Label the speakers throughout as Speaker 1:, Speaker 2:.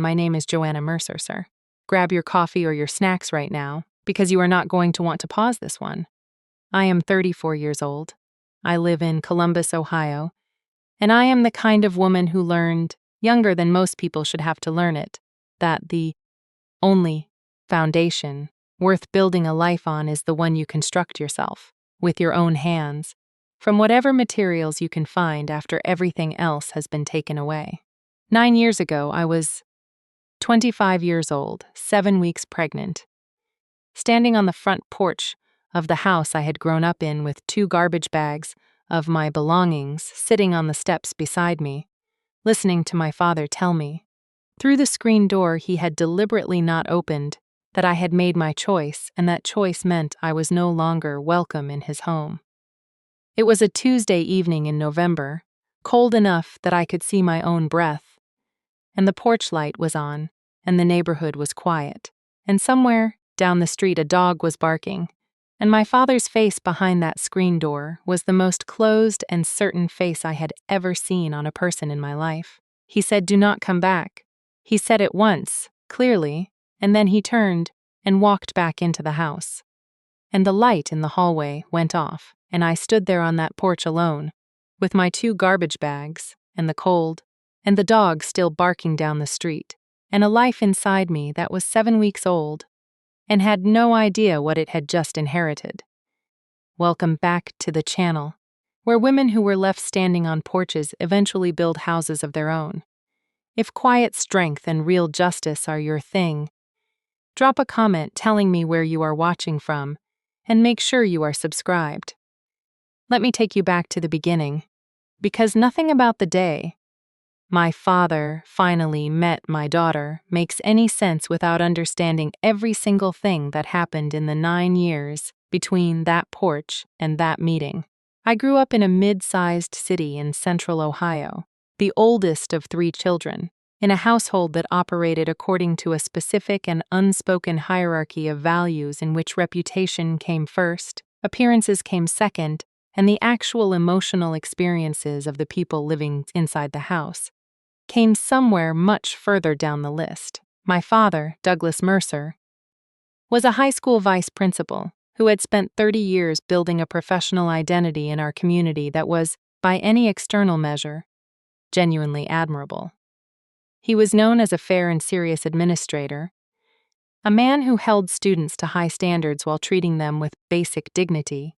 Speaker 1: My name is Joanna Mercer, sir. Grab your coffee or your snacks right now, because you are not going to want to pause this one. I am 34 years old. I live in Columbus, Ohio, and I am the kind of woman who learned, younger than most people should have to learn it, that the only foundation worth building a life on is the one you construct yourself, with your own hands, from whatever materials you can find after everything else has been taken away. 9 years ago, I was 25 years old, 7 weeks pregnant, standing on the front porch of the house I had grown up in with 2 garbage bags of my belongings sitting on the steps beside me, listening to my father tell me, through the screen door he had deliberately not opened, that I had made my choice, and that choice meant I was no longer welcome in his home. It was a Tuesday evening in November, cold enough that I could see my own breath, and the porch light was on, and the neighborhood was quiet, and somewhere down the street a dog was barking, and my father's face behind that screen door was the most closed and certain face I had ever seen on a person in my life. He said, "Do not come back." He said it once, clearly, and then he turned and walked back into the house. And the light in the hallway went off, and I stood there on that porch alone, with my 2 garbage bags, and the cold, and the dog still barking down the street, and a life inside me that was 7 weeks old, and had no idea what it had just inherited. Welcome back to the channel, where women who were left standing on porches eventually build houses of their own. If quiet strength and real justice are your thing, drop a comment telling me where you are watching from, and make sure you are subscribed. Let me take you back to the beginning, because nothing about the day my father finally met my daughter makes any sense without understanding every single thing that happened in the 9 years between that porch and that meeting. I grew up in a mid-sized city in central Ohio, the oldest of 3 children, in a household that operated according to a specific and unspoken hierarchy of values in which reputation came first, appearances came second, and the actual emotional experiences of the people living inside the house came somewhere much further down the list. My father, Douglas Mercer, was a high school vice principal who had spent 30 years building a professional identity in our community that was, by any external measure, genuinely admirable. He was known as a fair and serious administrator, a man who held students to high standards while treating them with basic dignity,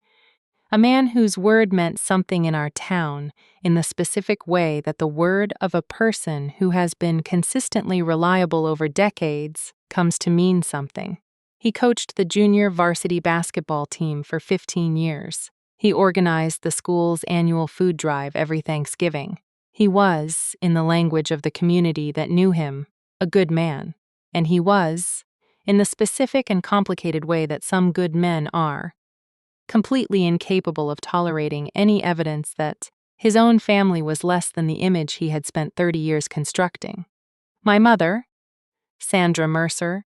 Speaker 1: a man whose word meant something in our town in the specific way that the word of a person who has been consistently reliable over decades comes to mean something. He coached the junior varsity basketball team for 15 years. He organized the school's annual food drive every Thanksgiving. He was, in the language of the community that knew him, a good man, and he was, in the specific and complicated way that some good men are, completely incapable of tolerating any evidence that his own family was less than the image he had spent 30 years constructing. My mother, Sandra Mercer,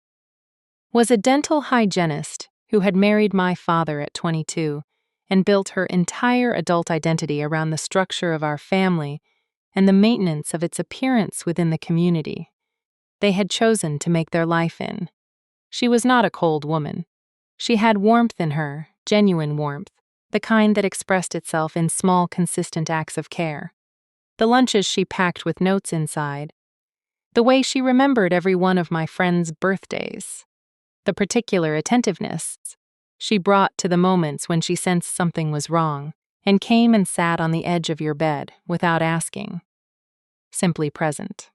Speaker 1: was a dental hygienist who had married my father at 22 and built her entire adult identity around the structure of our family and the maintenance of its appearance within the community they had chosen to make their life in. She was not a cold woman. She had warmth in her, genuine warmth, the kind that expressed itself in small, consistent acts of care. The lunches she packed with notes inside, the way she remembered every one of my friends' birthdays, the particular attentiveness she brought to the moments when she sensed something was wrong and came and sat on the edge of your bed without asking, simply present.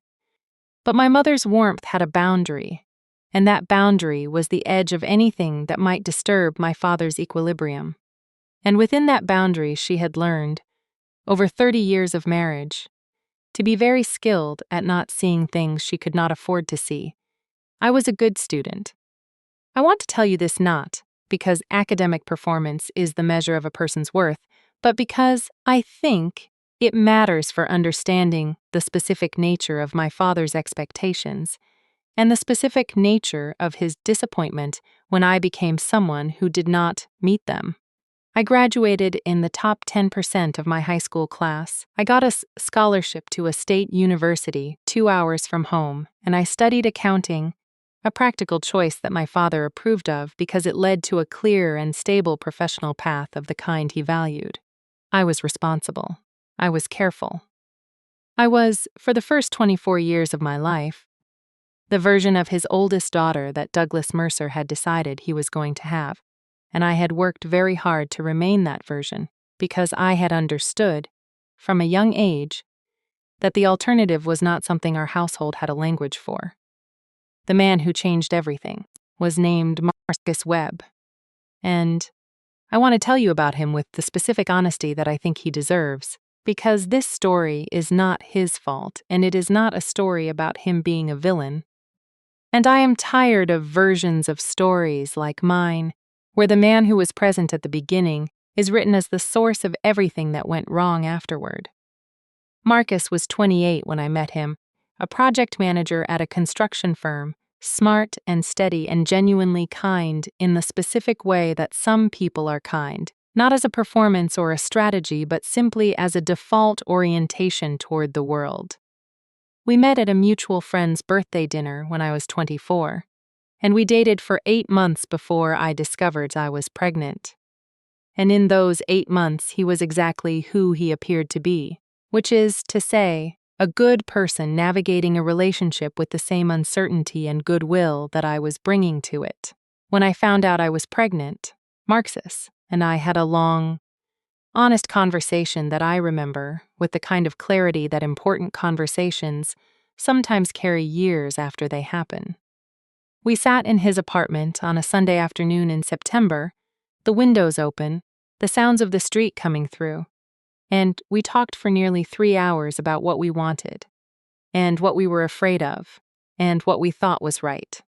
Speaker 1: But my mother's warmth had a boundary, and that boundary was the edge of anything that might disturb my father's equilibrium. And within that boundary she had learned, over 30 years of marriage, to be very skilled at not seeing things she could not afford to see. I was a good student. I want to tell you this not because academic performance is the measure of a person's worth, but because I think it matters for understanding the specific nature of my father's expectations and the specific nature of his disappointment when I became someone who did not meet them. I graduated in the top 10% of my high school class. I got a scholarship to a state university 2 hours from home, and I studied accounting, a practical choice that my father approved of because it led to a clear and stable professional path of the kind he valued. I was responsible. I was careful. I was, for the first 24 years of my life, the version of his oldest daughter that Douglas Mercer had decided he was going to have, and I had worked very hard to remain that version because I had understood, from a young age, that the alternative was not something our household had a language for. The man who changed everything was named Marcus Webb, and I want to tell you about him with the specific honesty that I think he deserves, because this story is not his fault, and it is not a story about him being a villain. And I am tired of versions of stories like mine, where the man who was present at the beginning is written as the source of everything that went wrong afterward. Marcus was 28 when I met him, a project manager at a construction firm, smart and steady and genuinely kind in the specific way that some people are kind, not as a performance or a strategy, but simply as a default orientation toward the world. We met at a mutual friend's birthday dinner when I was 24, and we dated for 8 months before I discovered I was pregnant. And in those 8 months, he was exactly who he appeared to be, which is to say, a good person navigating a relationship with the same uncertainty and goodwill that I was bringing to it. When I found out I was pregnant, Marcus and I had a long, honest conversation that I remember with the kind of clarity that important conversations sometimes carry years after they happen. We sat in his apartment on a Sunday afternoon in September, the windows open, the sounds of the street coming through, and we talked for nearly 3 hours about what we wanted, and what we were afraid of, and what we thought was right.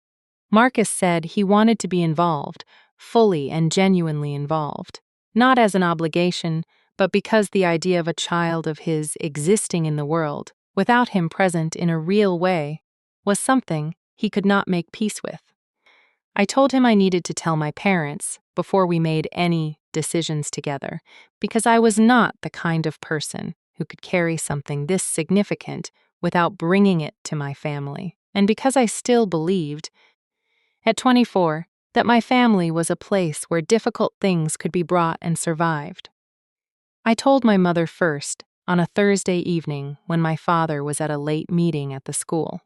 Speaker 1: Marcus said he wanted to be involved, fully and genuinely involved, not as an obligation, but because the idea of a child of his existing in the world, without him present in a real way, was something he could not make peace with. I told him I needed to tell my parents before we made any decisions together, because I was not the kind of person who could carry something this significant without bringing it to my family, and because I still believed, at 24, that my family was a place where difficult things could be brought and survived. I told my mother first, on a Thursday evening when my father was at a late meeting at the school.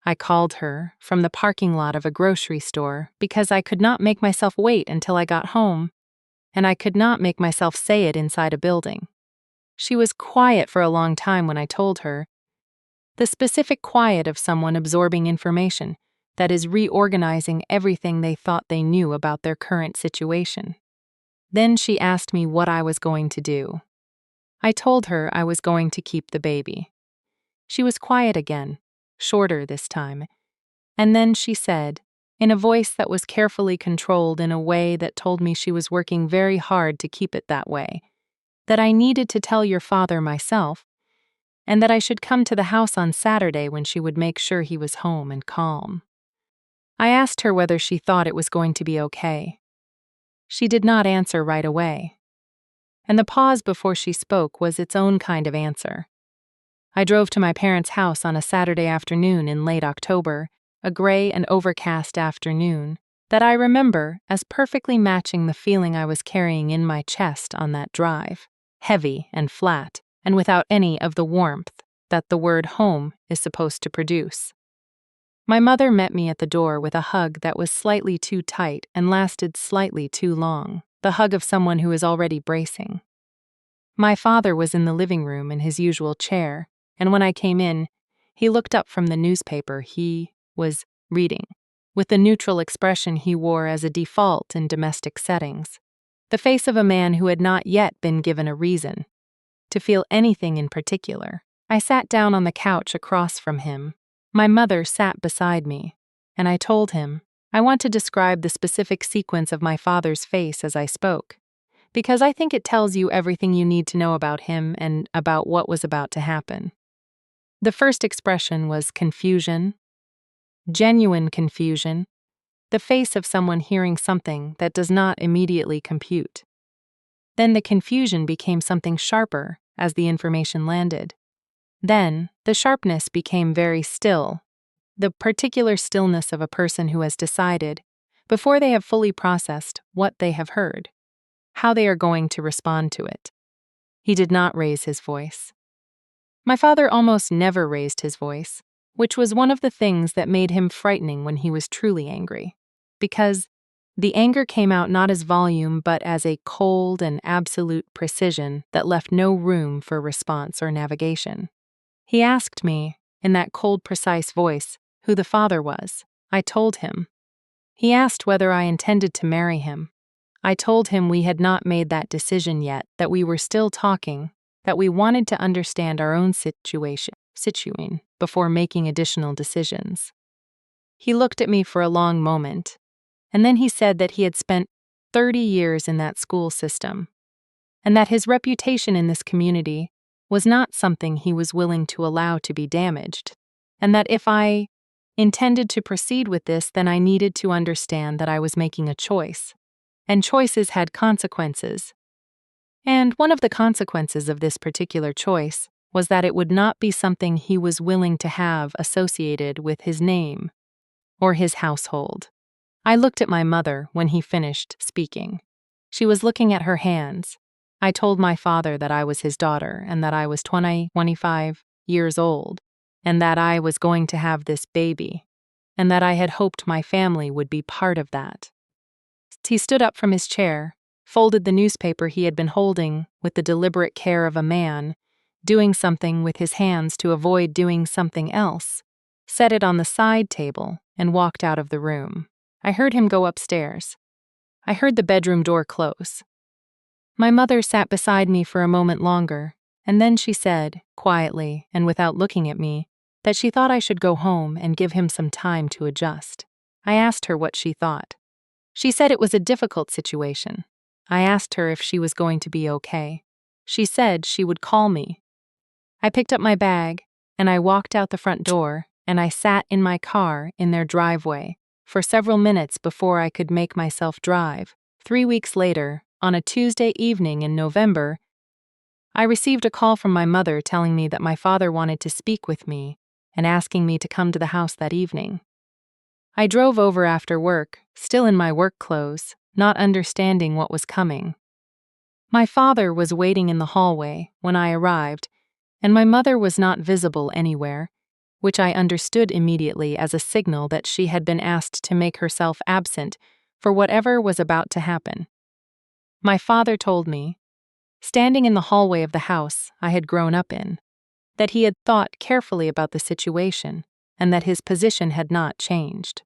Speaker 1: I called her from the parking lot of a grocery store because I could not make myself wait until I got home, and I could not make myself say it inside a building. She was quiet for a long time when I told her, the specific quiet of someone absorbing information that is reorganizing everything they thought they knew about their current situation. Then she asked me what I was going to do. I told her I was going to keep the baby. She was quiet again, shorter this time, and then she said, in a voice that was carefully controlled in a way that told me she was working very hard to keep it that way, that I needed to tell your father myself, and that I should come to the house on Saturday when she would make sure he was home and calm. I asked her whether she thought it was going to be okay. She did not answer right away, and the pause before she spoke was its own kind of answer. I drove to my parents' house on a Saturday afternoon in late October, a gray and overcast afternoon that I remember as perfectly matching the feeling I was carrying in my chest on that drive, heavy and flat, and without any of the warmth that the word home is supposed to produce. My mother met me at the door with a hug that was slightly too tight and lasted slightly too long, the hug of someone who is already bracing. My father was in the living room in his usual chair, and when I came in, he looked up from the newspaper he was reading, with the neutral expression he wore as a default in domestic settings, the face of a man who had not yet been given a reason to feel anything in particular. I sat down on the couch across from him. My mother sat beside me, and I told him, I want to describe the specific sequence of my father's face as I spoke, because I think it tells you everything you need to know about him and about what was about to happen. The first expression was confusion, genuine confusion, the face of someone hearing something that does not immediately compute. Then the confusion became something sharper as the information landed. Then, the sharpness became very still, the particular stillness of a person who has decided, before they have fully processed what they have heard, how they are going to respond to it. He did not raise his voice. My father almost never raised his voice, which was one of the things that made him frightening when he was truly angry, because the anger came out not as volume but as a cold and absolute precision that left no room for response or navigation. He asked me, in that cold, precise voice, who the father was. I told him. He asked whether I intended to marry him. I told him we had not made that decision yet, that we were still talking, that we wanted to understand our own situation before making additional decisions. He looked at me for a long moment, and then he said that he had spent 30 years in that school system, and that his reputation in this community was not something he was willing to allow to be damaged, and that if I intended to proceed with this, then I needed to understand that I was making a choice, and choices had consequences. And one of the consequences of this particular choice was that it would not be something he was willing to have associated with his name or his household. I looked at my mother when he finished speaking. She was looking at her hands. I told my father that I was his daughter and that I was 25 years old, and that I was going to have this baby, and that I had hoped my family would be part of that. He stood up from his chair, folded the newspaper he had been holding with the deliberate care of a man doing something with his hands to avoid doing something else, set it on the side table, and walked out of the room. I heard him go upstairs. I heard the bedroom door close. My mother sat beside me for a moment longer, and then she said, quietly and without looking at me, that she thought I should go home and give him some time to adjust. I asked her what she thought. She said it was a difficult situation. I asked her if she was going to be okay. She said she would call me. I picked up my bag, and I walked out the front door, and I sat in my car in their driveway for several minutes before I could make myself drive. 3 weeks later, on a Tuesday evening in November, I received a call from my mother telling me that my father wanted to speak with me and asking me to come to the house that evening. I drove over after work, still in my work clothes, not understanding what was coming. My father was waiting in the hallway when I arrived, and my mother was not visible anywhere, which I understood immediately as a signal that she had been asked to make herself absent for whatever was about to happen. My father told me, standing in the hallway of the house I had grown up in, that he had thought carefully about the situation and that his position had not changed.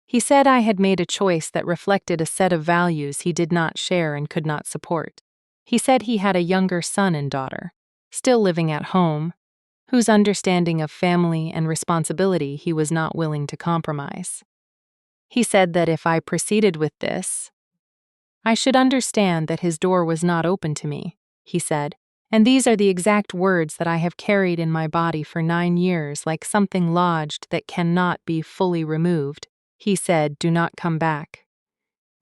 Speaker 1: He said I had made a choice that reflected a set of values he did not share and could not support. He said he had a younger son and daughter, still living at home, whose understanding of family and responsibility he was not willing to compromise. He said that if I proceeded with this, I should understand that his door was not open to me, he said, and these are the exact words that I have carried in my body for 9 years like something lodged that cannot be fully removed. He said, "Do not come back."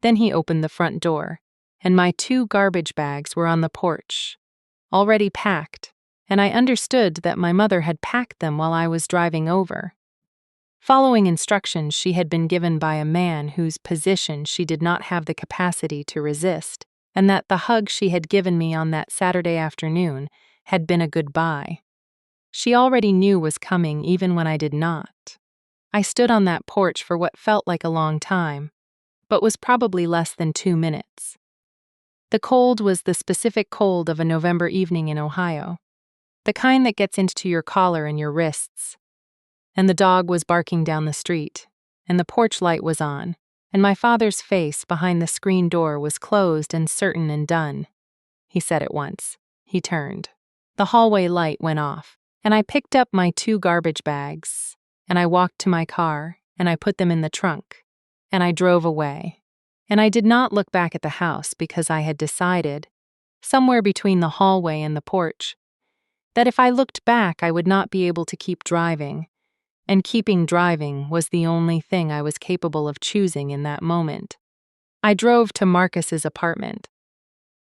Speaker 1: Then he opened the front door, and my 2 garbage bags were on the porch, already packed, and I understood that my mother had packed them while I was driving over, following instructions she had been given by a man whose position she did not have the capacity to resist, and that the hug she had given me on that Saturday afternoon had been a goodbye. She already knew was coming even when I did not. I stood on that porch for what felt like a long time, but was probably less than 2 minutes. The cold was the specific cold of a November evening in Ohio, the kind that gets into your collar and your wrists. And the dog was barking down the street, and the porch light was on, and my father's face behind the screen door was closed and certain and done. He said it once. He turned. The hallway light went off, and I picked up my 2 garbage bags, and I walked to my car, and I put them in the trunk, and I drove away. And I did not look back at the house because I had decided, somewhere between the hallway and the porch, that if I looked back I would not be able to keep driving, and keeping driving was the only thing I was capable of choosing in that moment. I drove to Marcus's apartment.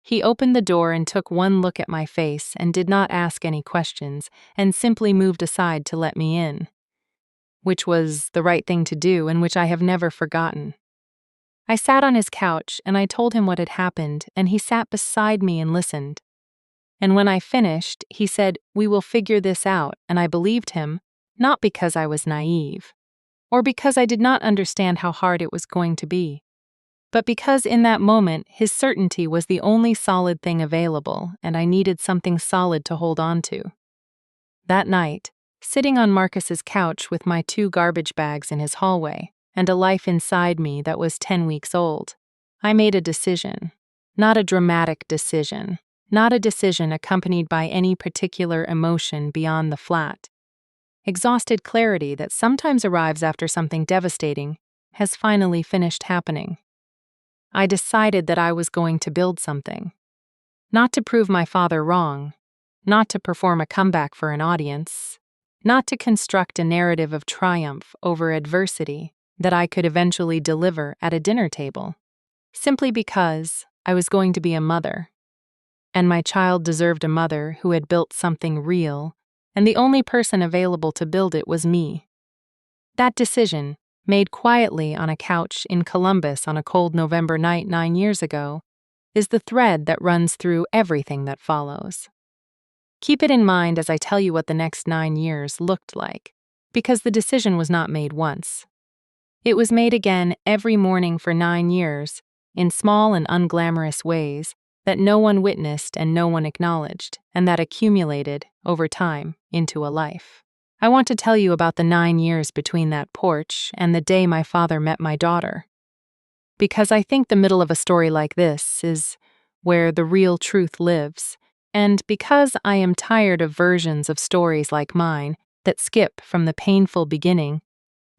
Speaker 1: He opened the door and took one look at my face and did not ask any questions and simply moved aside to let me in, which was the right thing to do and which I have never forgotten. I sat on his couch and I told him what had happened, and he sat beside me and listened. And when I finished, he said, "We will figure this out," and I believed him, not because I was naive, or because I did not understand how hard it was going to be, but because in that moment his certainty was the only solid thing available, and I needed something solid to hold on to. That night, sitting on Marcus's couch with my 2 garbage bags in his hallway, and a life inside me that was 10 weeks old, I made a decision. Not a dramatic decision. Not a decision accompanied by any particular emotion beyond the flat, exhausted clarity that sometimes arrives after something devastating has finally finished happening. I decided that I was going to build something. Not to prove my father wrong, not to perform a comeback for an audience, not to construct a narrative of triumph over adversity that I could eventually deliver at a dinner table, simply because I was going to be a mother. And my child deserved a mother who had built something real, and the only person available to build it was me. That decision, made quietly on a couch in Columbus on a cold November night 9 years ago, is the thread that runs through everything that follows. Keep it in mind as I tell you what the next 9 years looked like, because the decision was not made once. It was made again every morning for 9 years, in small and unglamorous ways, that no one witnessed and no one acknowledged, and that accumulated, over time, into a life. I want to tell you about the 9 years between that porch and the day my father met my daughter. Because I think the middle of a story like this is where the real truth lives, and because I am tired of versions of stories like mine that skip from the painful beginning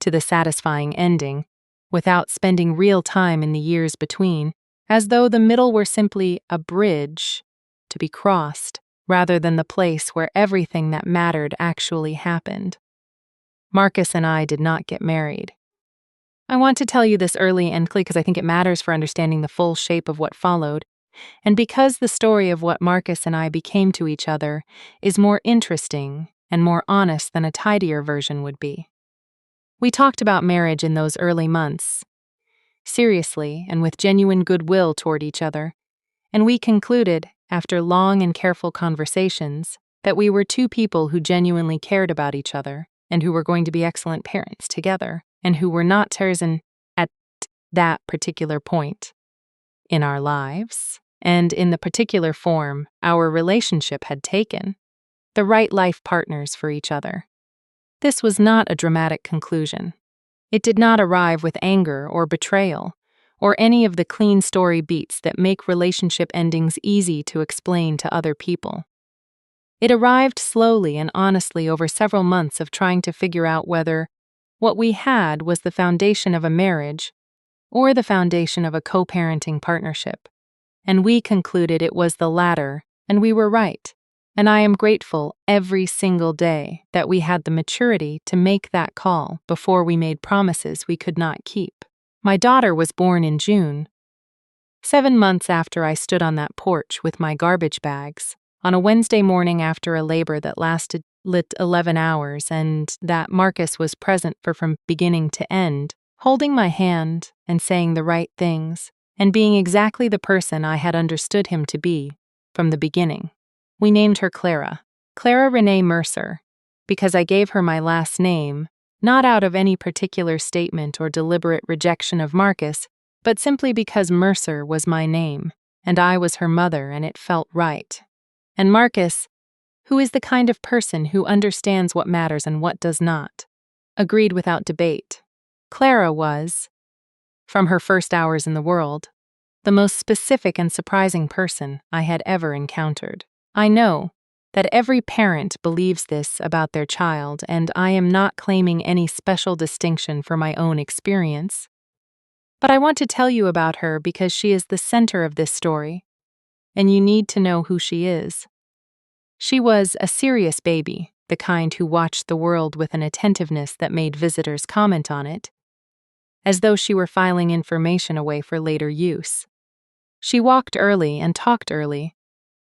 Speaker 1: to the satisfying ending, without spending real time in the years between, as though the middle were simply a bridge to be crossed, rather than the place where everything that mattered actually happened. Marcus and I did not get married. I want to tell you this early and clearly because I think it matters for understanding the full shape of what followed, and because the story of what Marcus and I became to each other is more interesting and more honest than a tidier version would be. We talked about marriage in those early months, seriously and with genuine goodwill toward each other, and we concluded, after long and careful conversations, that we were 2 people who genuinely cared about each other and who were going to be excellent parents together and who were not Tarzan at that particular point in our lives and in the particular form our relationship had taken, the right life partners for each other. This was not a dramatic conclusion. It did not arrive with anger or betrayal, or any of the clean story beats that make relationship endings easy to explain to other people. It arrived slowly and honestly over several months of trying to figure out whether what we had was the foundation of a marriage or the foundation of a co-parenting partnership. And we concluded it was the latter, and we were right. And I am grateful every single day that we had the maturity to make that call before we made promises we could not keep. My daughter was born in June, 7 months after I stood on that porch with my garbage bags, on a Wednesday morning after a labor that lasted 11 hours and that Marcus was present for from beginning to end, holding my hand and saying the right things, and being exactly the person I had understood him to be from the beginning. We named her Clara Renee Mercer, because I gave her my last name, not out of any particular statement or deliberate rejection of Marcus, but simply because Mercer was my name, and I was her mother, and it felt right. And Marcus, who is the kind of person who understands what matters and what does not, agreed without debate. Clara was, from her first hours in the world, the most specific and surprising person I had ever encountered. I know that every parent believes this about their child, and I am not claiming any special distinction for my own experience. But I want to tell you about her because she is the center of this story, and you need to know who she is. She was a serious baby, the kind who watched the world with an attentiveness that made visitors comment on it, as though she were filing information away for later use. She walked early and talked early,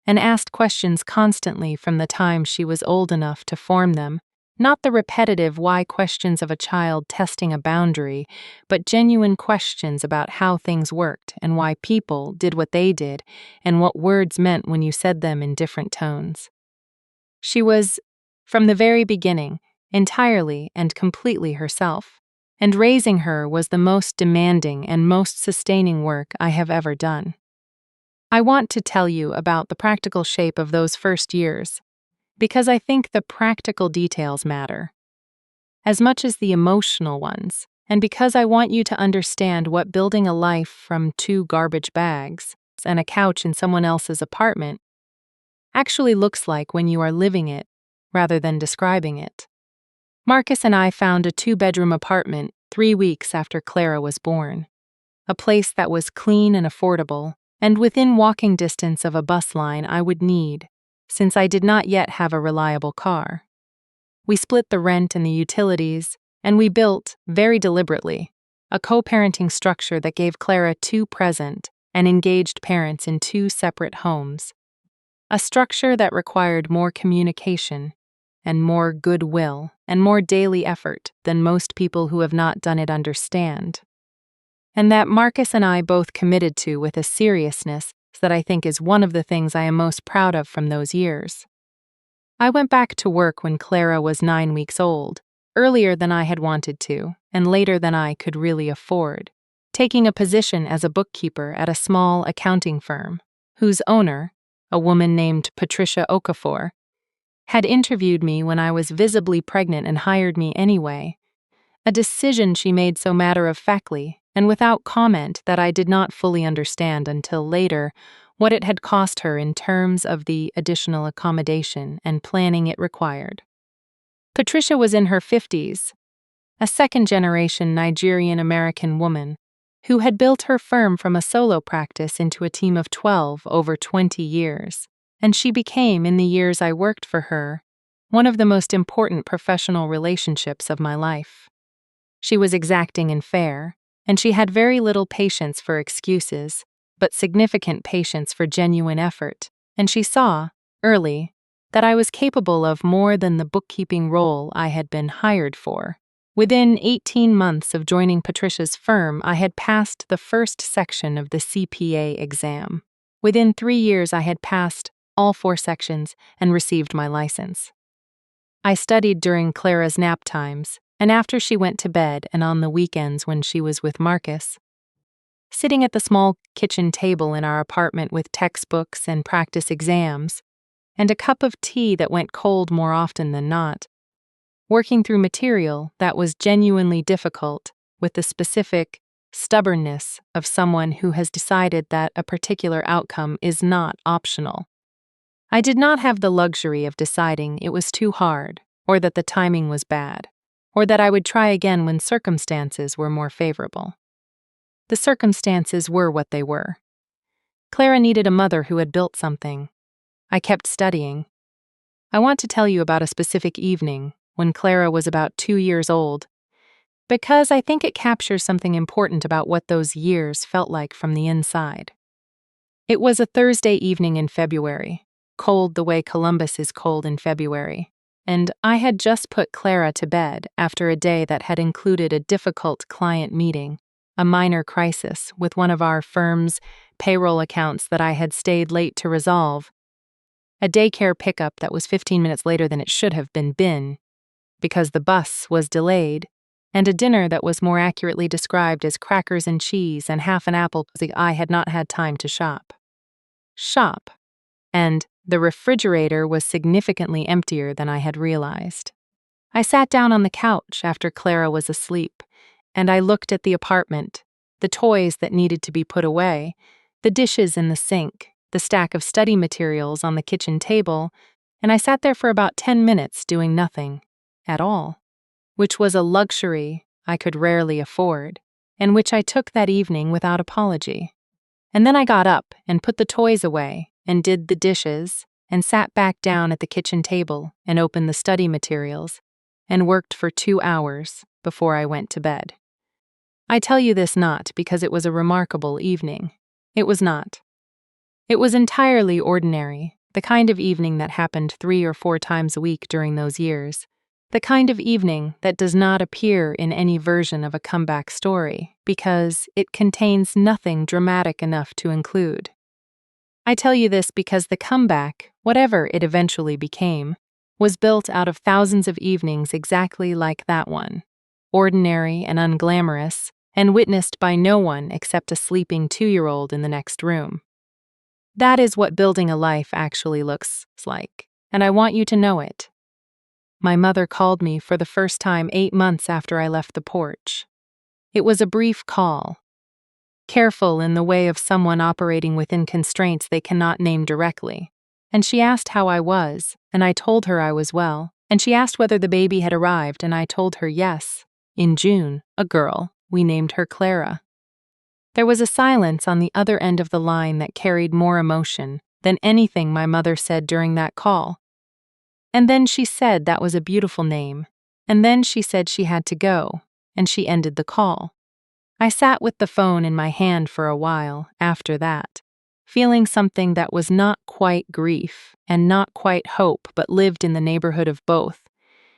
Speaker 1: and asked questions constantly from the time she was old enough to form them, not the repetitive why questions of a child testing a boundary, but genuine questions about how things worked and why people did what they did and what words meant when you said them in different tones. She was, from the very beginning, entirely and completely herself, and raising her was the most demanding and most sustaining work I have ever done. I want to tell you about the practical shape of those first years, because I think the practical details matter, as much as the emotional ones, and because I want you to understand what building a life from 2 garbage bags and a couch in someone else's apartment actually looks like when you are living it rather than describing it. Marcus and I found a 2-bedroom apartment 3 weeks after Clara was born, a place that was clean and affordable, and within walking distance of a bus line I would need, since I did not yet have a reliable car. We split the rent and the utilities, and we built, very deliberately, a co-parenting structure that gave Clara 2 present and engaged parents in 2 separate homes. A structure that required more communication and more goodwill and more daily effort than most people who have not done it understand, and that Marcus and I both committed to with a seriousness that I think is one of the things I am most proud of from those years. I went back to work when Clara was 9 weeks old, earlier than I had wanted to, and later than I could really afford, taking a position as a bookkeeper at a small accounting firm, whose owner, a woman named Patricia Okafor, had interviewed me when I was visibly pregnant and hired me anyway, a decision she made so matter-of-factly and without comment that I did not fully understand until later what it had cost her in terms of the additional accommodation and planning it required. Patricia was in her 50s, a second-generation Nigerian-American woman who had built her firm from a solo practice into a team of 12 over 20 years, and she became, in the years I worked for her, one of the most important professional relationships of my life. She was exacting and fair, and she had very little patience for excuses, but significant patience for genuine effort, and she saw, early, that I was capable of more than the bookkeeping role I had been hired for. Within 18 months of joining Patricia's firm, I had passed the first section of the CPA exam. Within 3 years, I had passed all 4 sections and received my license. I studied during Clara's nap times, and after she went to bed and on the weekends when she was with Marcus. Sitting at the small kitchen table in our apartment with textbooks and practice exams, and a cup of tea that went cold more often than not, working through material that was genuinely difficult with the specific stubbornness of someone who has decided that a particular outcome is not optional. I did not have the luxury of deciding it was too hard, or that the timing was bad, or that I would try again when circumstances were more favorable. The circumstances were what they were. Clara needed a mother who had built something. I kept studying. I want to tell you about a specific evening when Clara was about 2 years old, because I think it captures something important about what those years felt like from the inside. It was a Thursday evening in February, cold the way Columbus is cold in February, and I had just put Clara to bed after a day that had included a difficult client meeting, a minor crisis with one of our firm's payroll accounts that I had stayed late to resolve, a daycare pickup that was 15 minutes later than it should have been, because the bus was delayed, and a dinner that was more accurately described as crackers and cheese and half an apple because I had not had time to shop. And the refrigerator was significantly emptier than I had realized. I sat down on the couch after Clara was asleep, and I looked at the apartment, the toys that needed to be put away, the dishes in the sink, the stack of study materials on the kitchen table, and I sat there for about 10 minutes doing nothing at all, which was a luxury I could rarely afford, and which I took that evening without apology. And then I got up and put the toys away and did the dishes and sat back down at the kitchen table and opened the study materials and worked for 2 hours before I went to bed. I tell you this not because it was a remarkable evening, It was not. It was entirely ordinary, the kind of evening that happened 3 or 4 times a week during those years. The kind of evening that does not appear in any version of a comeback story because it contains nothing dramatic enough to include. I tell you this because the comeback, whatever it eventually became, was built out of thousands of evenings exactly like that one, ordinary and unglamorous, and witnessed by no one except a sleeping 2-year-old in the next room. That is what building a life actually looks like, and I want you to know it. My mother called me for the first time 8 months after I left the porch. It was a brief call, careful in the way of someone operating within constraints they cannot name directly. And she asked how I was, and I told her I was well, and she asked whether the baby had arrived, and I told her yes. In June, a girl, we named her Clara. There was a silence on the other end of the line that carried more emotion than anything my mother said during that call. And then she said that was a beautiful name, and then she said she had to go, and she ended the call. I sat with the phone in my hand for a while after that, feeling something that was not quite grief and not quite hope but lived in the neighborhood of both.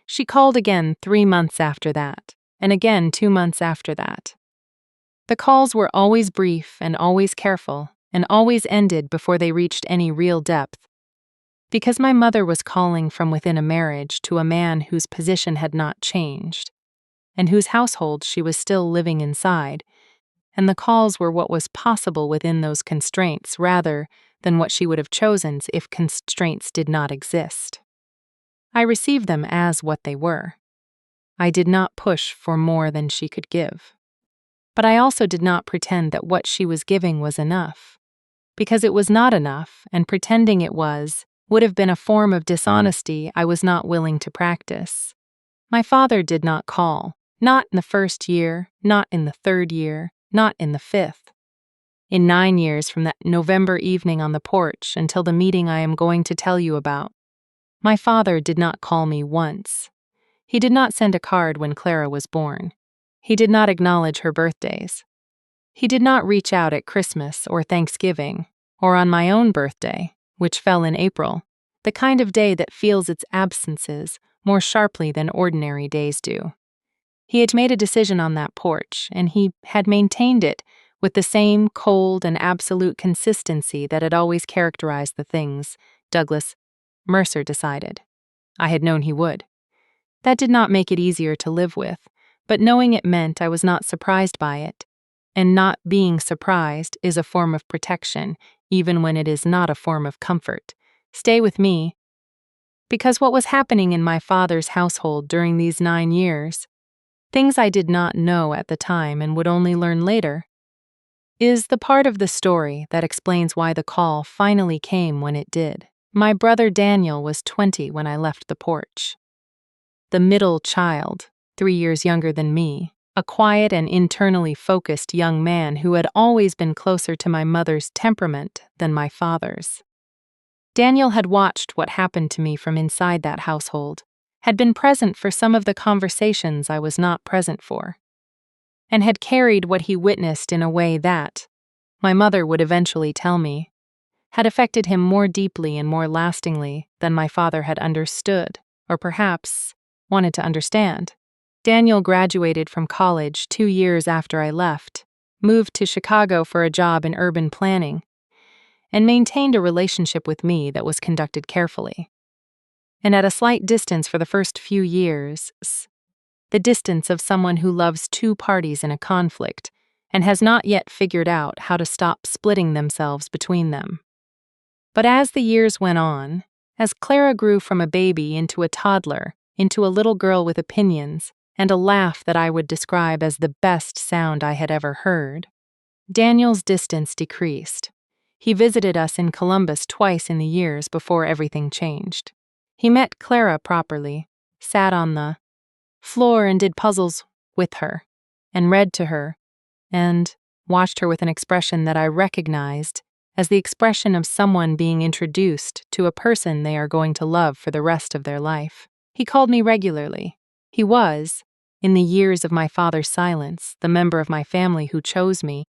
Speaker 1: She called again 3 months after that, and again 2 months after that. The calls were always brief and always careful, and always ended before they reached any real depth. Because my mother was calling from within a marriage to a man whose position had not changed, and whose household she was still living inside, and the calls were what was possible within those constraints rather than what she would have chosen if constraints did not exist. I received them as what they were. I did not push for more than she could give. But I also did not pretend that what she was giving was enough, because it was not enough, and pretending it would have been a form of dishonesty I was not willing to practice. My father did not call, not in the first year, not in the 3rd year, not in the 5th. In 9 years from that November evening on the porch until the meeting I am going to tell you about, my father did not call me once. He did not send a card when Clara was born. He did not acknowledge her birthdays. He did not reach out at Christmas or Thanksgiving, or on my own birthday, which fell in April, the kind of day that feels its absences more sharply than ordinary days do. He had made a decision on that porch, and he had maintained it with the same cold and absolute consistency that had always characterized the things Douglas Mercer decided. I had known he would. That did not make it easier to live with, but knowing it meant I was not surprised by it, and not being surprised is a form of protection, even when it is not a form of comfort. Stay with me, because what was happening in my father's household during these 9 years, things I did not know at the time and would only learn later, is the part of the story that explains why the call finally came when it did. My brother Daniel was 20 when I left the porch. The middle child, 3 years younger than me, a quiet and internally focused young man who had always been closer to my mother's temperament than my father's. Daniel had watched what happened to me from inside that household, had been present for some of the conversations I was not present for, and had carried what he witnessed in a way that, my mother would eventually tell me, had affected him more deeply and more lastingly than my father had understood, or perhaps wanted to understand. Daniel graduated from college 2 years after I left, moved to Chicago for a job in urban planning, and maintained a relationship with me that was conducted carefully. And at a slight distance for the first few years, the distance of someone who loves 2 parties in a conflict and has not yet figured out how to stop splitting themselves between them. But as the years went on, as Clara grew from a baby into a toddler, into a little girl with opinions, and a laugh that I would describe as the best sound I had ever heard, Daniel's distance decreased. He visited us in Columbus twice in the years before everything changed. He met Clara properly, sat on the floor and did puzzles with her, and read to her, and watched her with an expression that I recognized as the expression of someone being introduced to a person they are going to love for the rest of their life. He called me regularly. He was, in the years of my father's silence, the member of my family who chose me,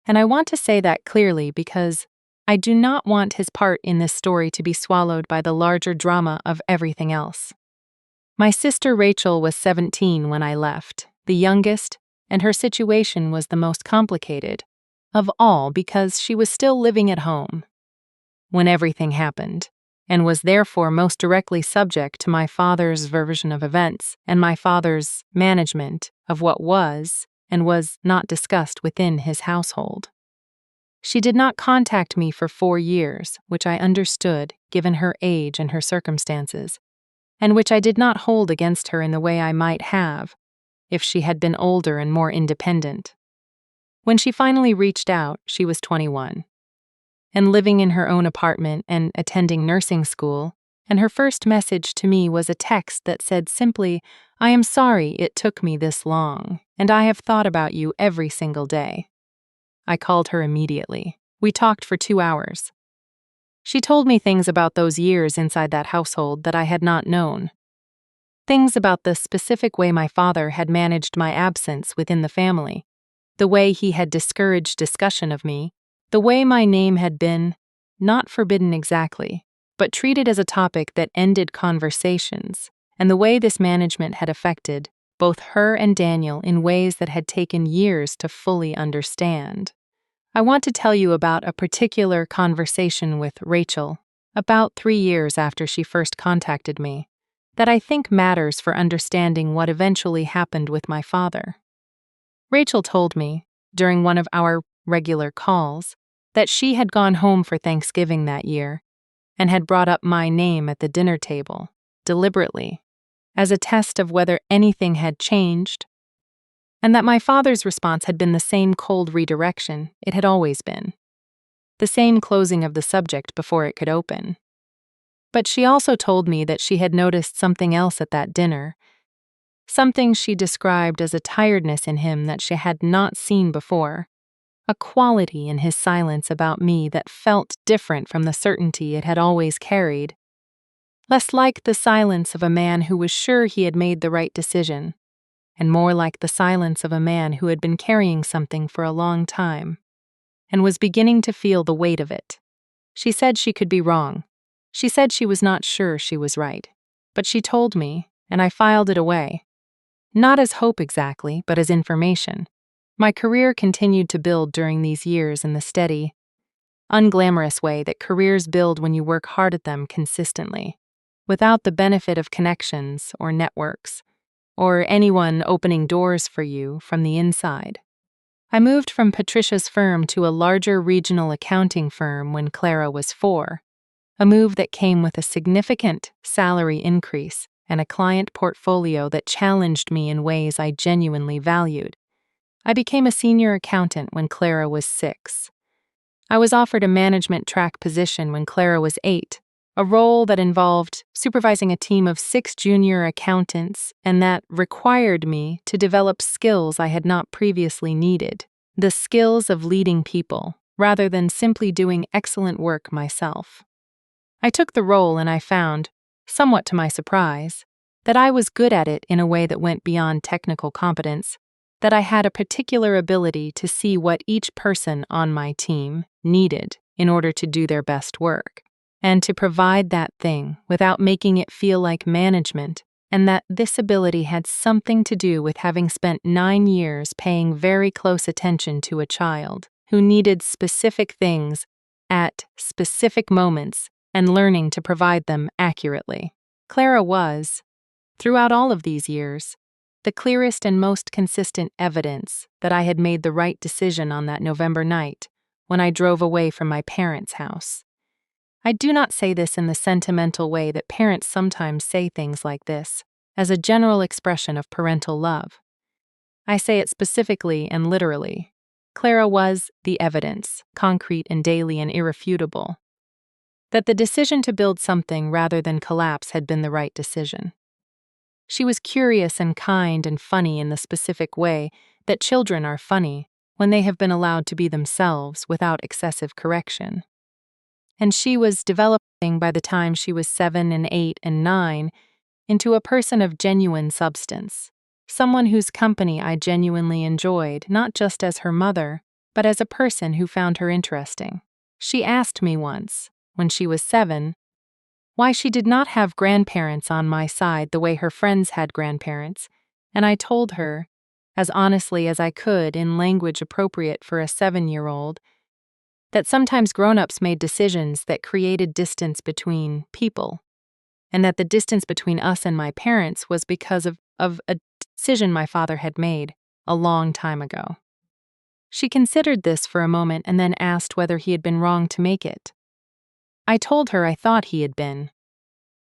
Speaker 1: And I want to say that clearly because I do not want his part in this story to be swallowed by the larger drama of everything else. My sister Rachel was 17 when I left, the youngest, and her situation was the most complicated of all because she was still living at home when everything happened, and was therefore most directly subject to my father's version of events and my father's management of what was and was not discussed within his household. She did not contact me for 4 years, which I understood given her age and her circumstances, and which I did not hold against her in the way I might have if she had been older and more independent. When she finally reached out, she was 21 and living in her own apartment and attending nursing school, and her first message to me was a text that said simply, "I am sorry it took me this long, and I have thought about you every single day." I called her immediately. We talked for 2 hours. She told me things about those years inside that household that I had not known. Things about the specific way my father had managed my absence within the family, the way he had discouraged discussion of me, the way my name had been, not forbidden exactly, but treated as a topic that ended conversations, and the way this management had affected both her and Daniel in ways that had taken years to fully understand. I want to tell you about a particular conversation with Rachel, about 3 years after she first contacted me, that I think matters for understanding what eventually happened with my father. Rachel told me, during one of our regular calls, that she had gone home for Thanksgiving that year and had brought up my name at the dinner table, deliberately, as a test of whether anything had changed, and that my father's response had been the same cold redirection it had always been, the same closing of the subject before it could open. But she also told me that she had noticed something else at that dinner, something she described as a tiredness in him that she had not seen before, a quality in his silence about me that felt different from the certainty it had always carried, less like the silence of a man who was sure he had made the right decision, and more like the silence of a man who had been carrying something for a long time and was beginning to feel the weight of it. She said she could be wrong. She said she was not sure she was right, but she told me, and I filed it away. Not as hope exactly, but as information. My career continued to build during these years in the steady, unglamorous way that careers build when you work hard at them consistently, without the benefit of connections or networks, or anyone opening doors for you from the inside. I moved from Patricia's firm to a larger regional accounting firm when Clara was 4, a move that came with a significant salary increase and a client portfolio that challenged me in ways I genuinely valued. I became a senior accountant when Clara was 6. I was offered a management track position when Clara was 8, a role that involved supervising a team of 6 junior accountants and that required me to develop skills I had not previously needed, the skills of leading people, rather than simply doing excellent work myself. I took the role and I found, somewhat to my surprise, that I was good at it in a way that went beyond technical competence, that I had a particular ability to see what each person on my team needed in order to do their best work, and to provide that thing without making it feel like management, and that this ability had something to do with having spent 9 years paying very close attention to a child who needed specific things at specific moments and learning to provide them accurately. Clara was, throughout all of these years, the clearest and most consistent evidence that I had made the right decision on that November night when I drove away from my parents' house. I do not say this in the sentimental way that parents sometimes say things like this, as a general expression of parental love. I say it specifically and literally. Clara was the evidence, concrete and daily and irrefutable, that the decision to build something rather than collapse had been the right decision. She was curious and kind and funny in the specific way that children are funny when they have been allowed to be themselves without excessive correction. And she was developing by the time she was 7 and 8 and 9 into a person of genuine substance, someone whose company I genuinely enjoyed, not just as her mother, but as a person who found her interesting. She asked me once, when she was 7, why she did not have grandparents on my side the way her friends had grandparents, and I told her, as honestly as I could in language appropriate for a 7-year-old, that sometimes grown-ups made decisions that created distance between people, and that the distance between us and my parents was because of a decision my father had made a long time ago. She considered this for a moment and then asked whether he had been wrong to make it. I told her I thought he had been.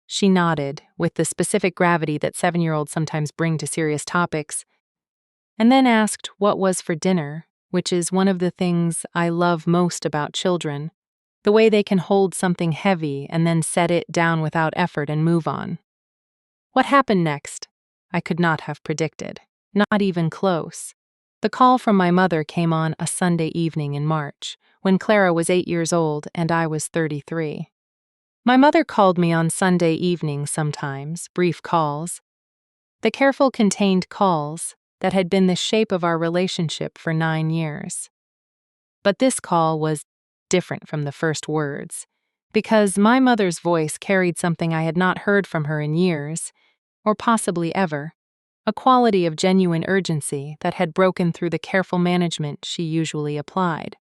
Speaker 1: She nodded, with the specific gravity that 7-year-olds sometimes bring to serious topics, and then asked what was for dinner, which is one of the things I love most about children, the way they can hold something heavy and then set it down without effort and move on. What happened next? I could not have predicted, not even close. The call from my mother came on a Sunday evening in March, when Clara was 8 years old and I was 33. My mother called me on Sunday evenings sometimes, brief calls. The careful, contained calls that had been the shape of our relationship for 9 years. But this call was different from the first words, because my mother's voice carried something I had not heard from her in years, or possibly ever, a quality of genuine urgency that had broken through the careful management she usually applied.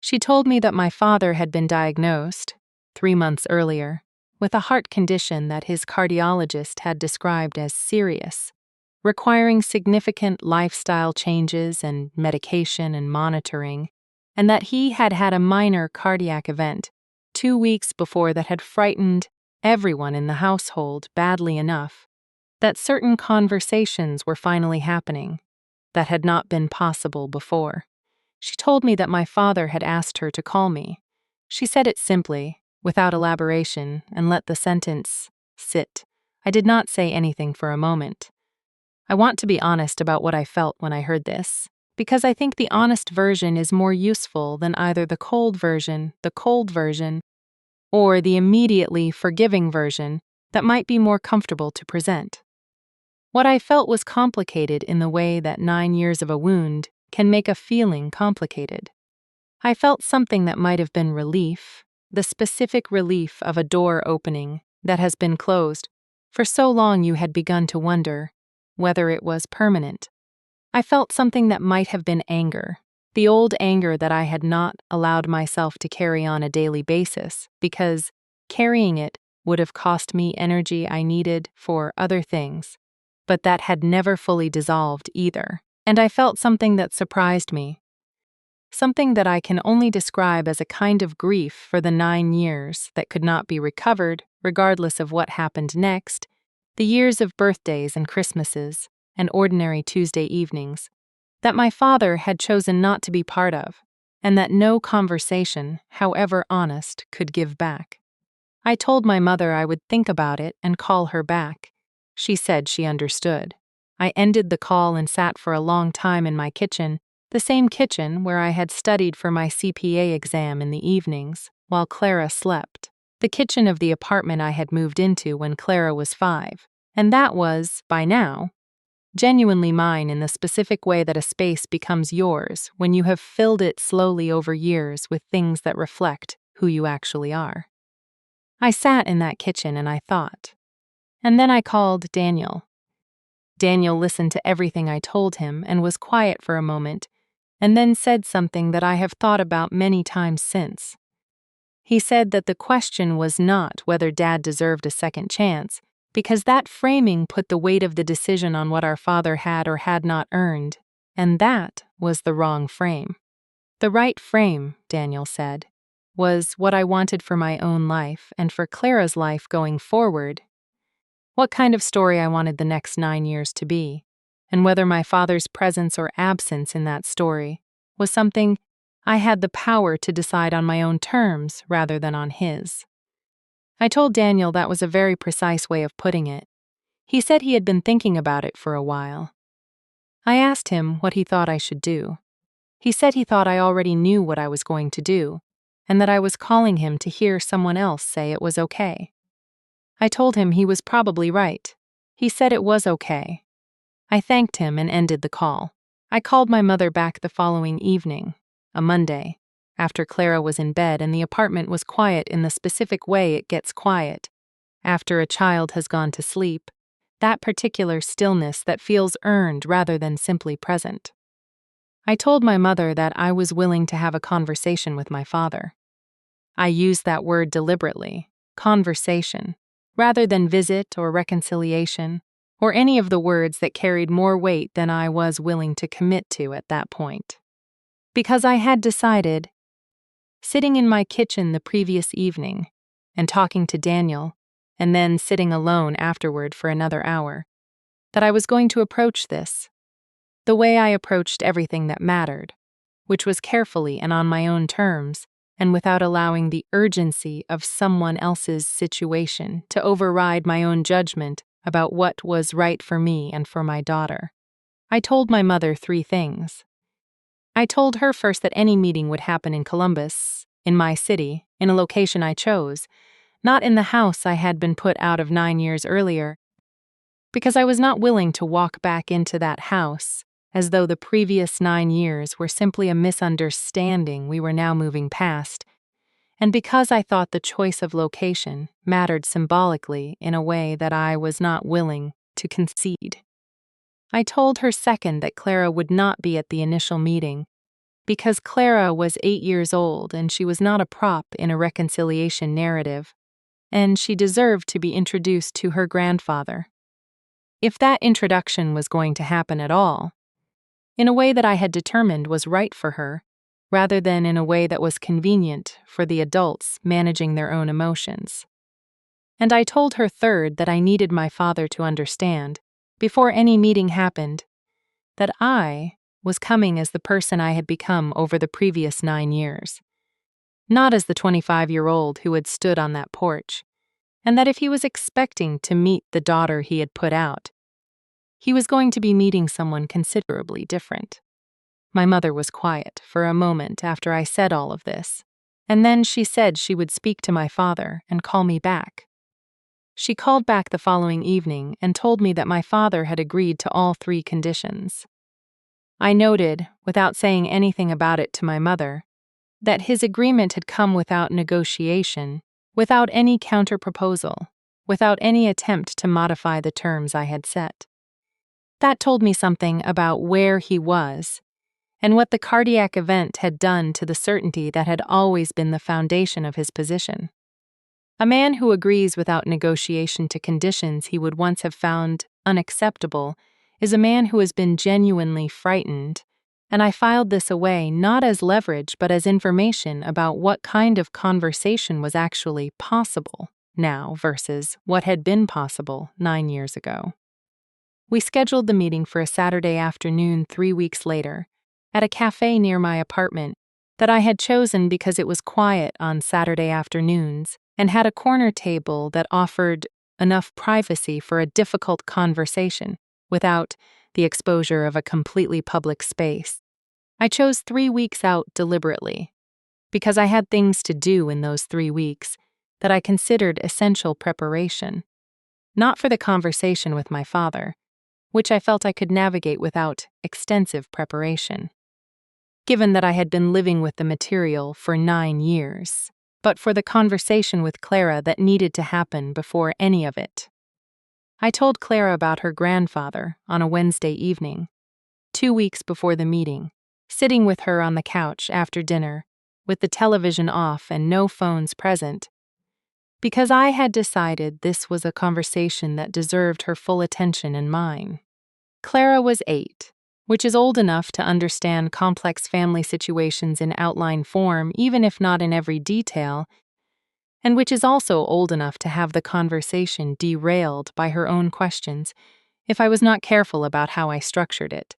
Speaker 1: She told me that my father had been diagnosed, 3 months earlier, with a heart condition that his cardiologist had described as serious, requiring significant lifestyle changes and medication and monitoring, and that he had had a minor cardiac event 2 weeks before that had frightened everyone in the household badly enough that certain conversations were finally happening that had not been possible before. She told me that my father had asked her to call me. She said it simply, without elaboration, and let the sentence sit. I did not say anything for a moment. I want to be honest about what I felt when I heard this, because I think the honest version is more useful than either the cold version, or the immediately forgiving version that might be more comfortable to present. What I felt was complicated in the way that 9 years of a wound can make a feeling complicated. I felt something that might have been relief, the specific relief of a door opening that has been closed for so long you had begun to wonder whether it was permanent. I felt something that might have been anger, the old anger that I had not allowed myself to carry on a daily basis because carrying it would have cost me energy I needed for other things, but that had never fully dissolved either. And I felt something that surprised me, something that I can only describe as a kind of grief for the 9 years that could not be recovered, regardless of what happened next, the years of birthdays and Christmases and ordinary Tuesday evenings, that my father had chosen not to be part of, and that no conversation, however honest, could give back. I told my mother I would think about it and call her back. She said she understood. I ended the call and sat for a long time in my kitchen, the same kitchen where I had studied for my CPA exam in the evenings, while Clara slept. The kitchen of the apartment I had moved into when Clara was 5, and that was, by now, genuinely mine in the specific way that a space becomes yours when you have filled it slowly over years with things that reflect who you actually are. I sat in that kitchen and I thought. And then I called Daniel. Daniel listened to everything I told him and was quiet for a moment, and then said something that I have thought about many times since. He said that the question was not whether Dad deserved a second chance, because that framing put the weight of the decision on what our father had or had not earned, and that was the wrong frame. The right frame, Daniel said, was what I wanted for my own life and for Clara's life going forward, what kind of story I wanted the next 9 years to be, and whether my father's presence or absence in that story was something I had the power to decide on my own terms rather than on his. I told Daniel that was a very precise way of putting it. He said he had been thinking about it for a while. I asked him what he thought I should do. He said he thought I already knew what I was going to do, and that I was calling him to hear someone else say it was okay. I told him he was probably right. He said it was okay. I thanked him and ended the call. I called my mother back the following evening, a Monday, after Clara was in bed and the apartment was quiet in the specific way it gets quiet after a child has gone to sleep, that particular stillness that feels earned rather than simply present. I told my mother that I was willing to have a conversation with my father. I used that word deliberately, conversation, rather than visit or reconciliation, or any of the words that carried more weight than I was willing to commit to at that point. Because I had decided, sitting in my kitchen the previous evening and talking to Daniel, and then sitting alone afterward for another hour, that I was going to approach this the way I approached everything that mattered, which was carefully and on my own terms, and without allowing the urgency of someone else's situation to override my own judgment about what was right for me and for my daughter. I told my mother 3 things. I told her first that any meeting would happen in Columbus, in my city, in a location I chose, not in the house I had been put out of 9 years earlier, because I was not willing to walk back into that house as though the previous 9 years were simply a misunderstanding we were now moving past, and because I thought the choice of location mattered symbolically in a way that I was not willing to concede. I told her second that Clara would not be at the initial meeting, because Clara was 8 years old and she was not a prop in a reconciliation narrative, and she deserved to be introduced to her grandfather. If that introduction was going to happen at all, in a way that I had determined was right for her, rather than in a way that was convenient for the adults managing their own emotions. And I told her third that I needed my father to understand, before any meeting happened, that I was coming as the person I had become over the previous 9 years, not as the 25-year-old who had stood on that porch, and that if he was expecting to meet the daughter he had put out, he was going to be meeting someone considerably different. My mother was quiet for a moment after I said all of this, and then she said she would speak to my father and call me back. She called back the following evening and told me that my father had agreed to all 3 conditions. I noted, without saying anything about it to my mother, that his agreement had come without negotiation, without any counter-proposal, without any attempt to modify the terms I had set. That told me something about where he was, and what the cardiac event had done to the certainty that had always been the foundation of his position. A man who agrees without negotiation to conditions he would once have found unacceptable is a man who has been genuinely frightened, and I filed this away not as leverage but as information about what kind of conversation was actually possible now versus what had been possible 9 years ago. We scheduled the meeting for a Saturday afternoon 3 weeks later, at a café near my apartment that I had chosen because it was quiet on Saturday afternoons and had a corner table that offered enough privacy for a difficult conversation without the exposure of a completely public space. I chose 3 weeks out deliberately because I had things to do in those 3 weeks that I considered essential preparation, not for the conversation with my father, which I felt I could navigate without extensive preparation, given that I had been living with the material for 9 years, but for the conversation with Clara that needed to happen before any of it. I told Clara about her grandfather on a Wednesday evening, 2 weeks before the meeting, sitting with her on the couch after dinner, with the television off and no phones present, because I had decided this was a conversation that deserved her full attention and mine. Clara was 8, which is old enough to understand complex family situations in outline form, even if not in every detail, and which is also old enough to have the conversation derailed by her own questions if I was not careful about how I structured it.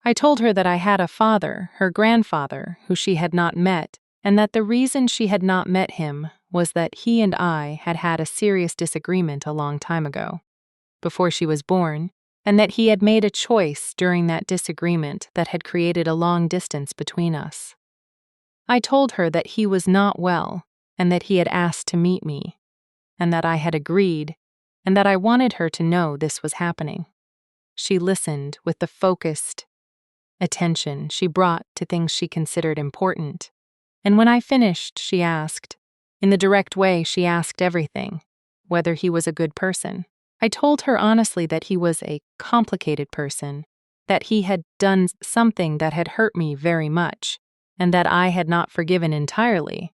Speaker 1: I told her that I had a father, her grandfather, who she had not met, and that the reason she had not met him was that he and I had had a serious disagreement a long time ago, before she was born, and that he had made a choice during that disagreement that had created a long distance between us. I told her that he was not well, and that he had asked to meet me, and that I had agreed, and that I wanted her to know this was happening. She listened with the focused attention she brought to things she considered important. And when I finished, she asked, in the direct way she asked everything, whether he was a good person. I told her honestly that he was a complicated person, that he had done something that had hurt me very much, and that I had not forgiven entirely.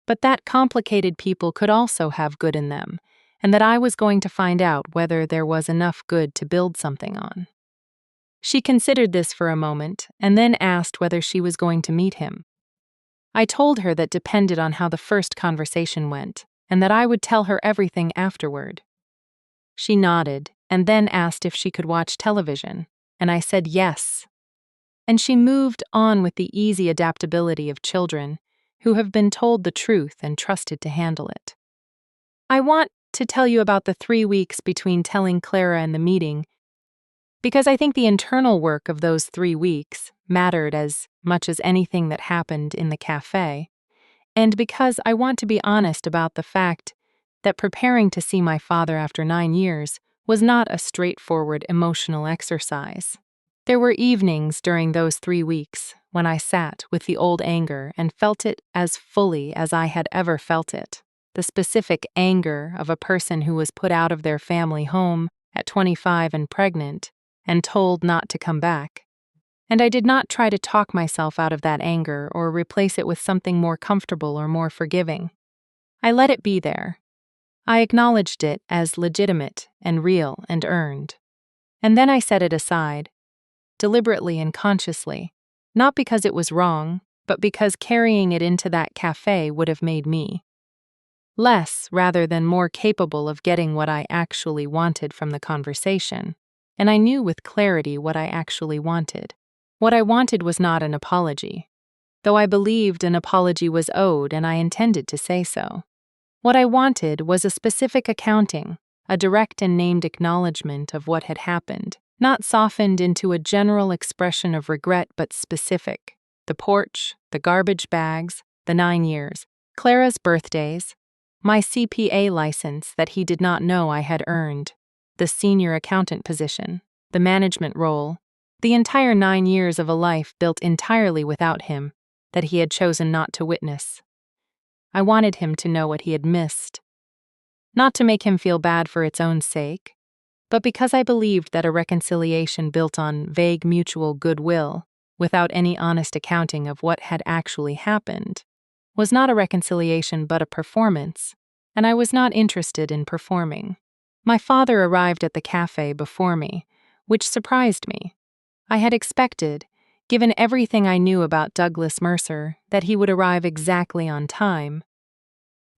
Speaker 1: But that complicated people could also have good in them, and that I was going to find out whether there was enough good to build something on. She considered this for a moment, and then asked whether she was going to meet him. I told her that depended on how the first conversation went, and that I would tell her everything afterward. She nodded, and then asked if she could watch television, and I said yes. And she moved on with the easy adaptability of children who have been told the truth and trusted to handle it. I want to tell you about the 3 weeks between telling Clara and the meeting, because I think the internal work of those 3 weeks mattered as much as anything that happened in the café, and because I want to be honest about the fact that preparing to see my father after 9 years was not a straightforward emotional exercise. There were evenings during those 3 weeks when I sat with the old anger and felt it as fully as I had ever felt it, the specific anger of a person who was put out of their family home at 25 and pregnant and told not to come back. And I did not try to talk myself out of that anger or replace it with something more comfortable or more forgiving. I let it be there. I acknowledged it as legitimate and real and earned. And then I set it aside, deliberately and consciously, not because it was wrong, but because carrying it into that café would have made me less rather than more capable of getting what I actually wanted from the conversation. And I knew with clarity what I actually wanted. What I wanted was not an apology, though I believed an apology was owed and I intended to say so. What I wanted was a specific accounting, a direct and named acknowledgement of what had happened, not softened into a general expression of regret but specific. The porch, the garbage bags, the 9 years, Clara's birthdays, my CPA license that he did not know I had earned, the senior accountant position, the management role, the entire 9 years of a life built entirely without him that he had chosen not to witness. I wanted him to know what he had missed. Not to make him feel bad for its own sake, but because I believed that a reconciliation built on vague mutual goodwill, without any honest accounting of what had actually happened, was not a reconciliation but a performance, and I was not interested in performing. My father arrived at the café before me, which surprised me. I had expected, given everything I knew about Douglas Mercer, that he would arrive exactly on time.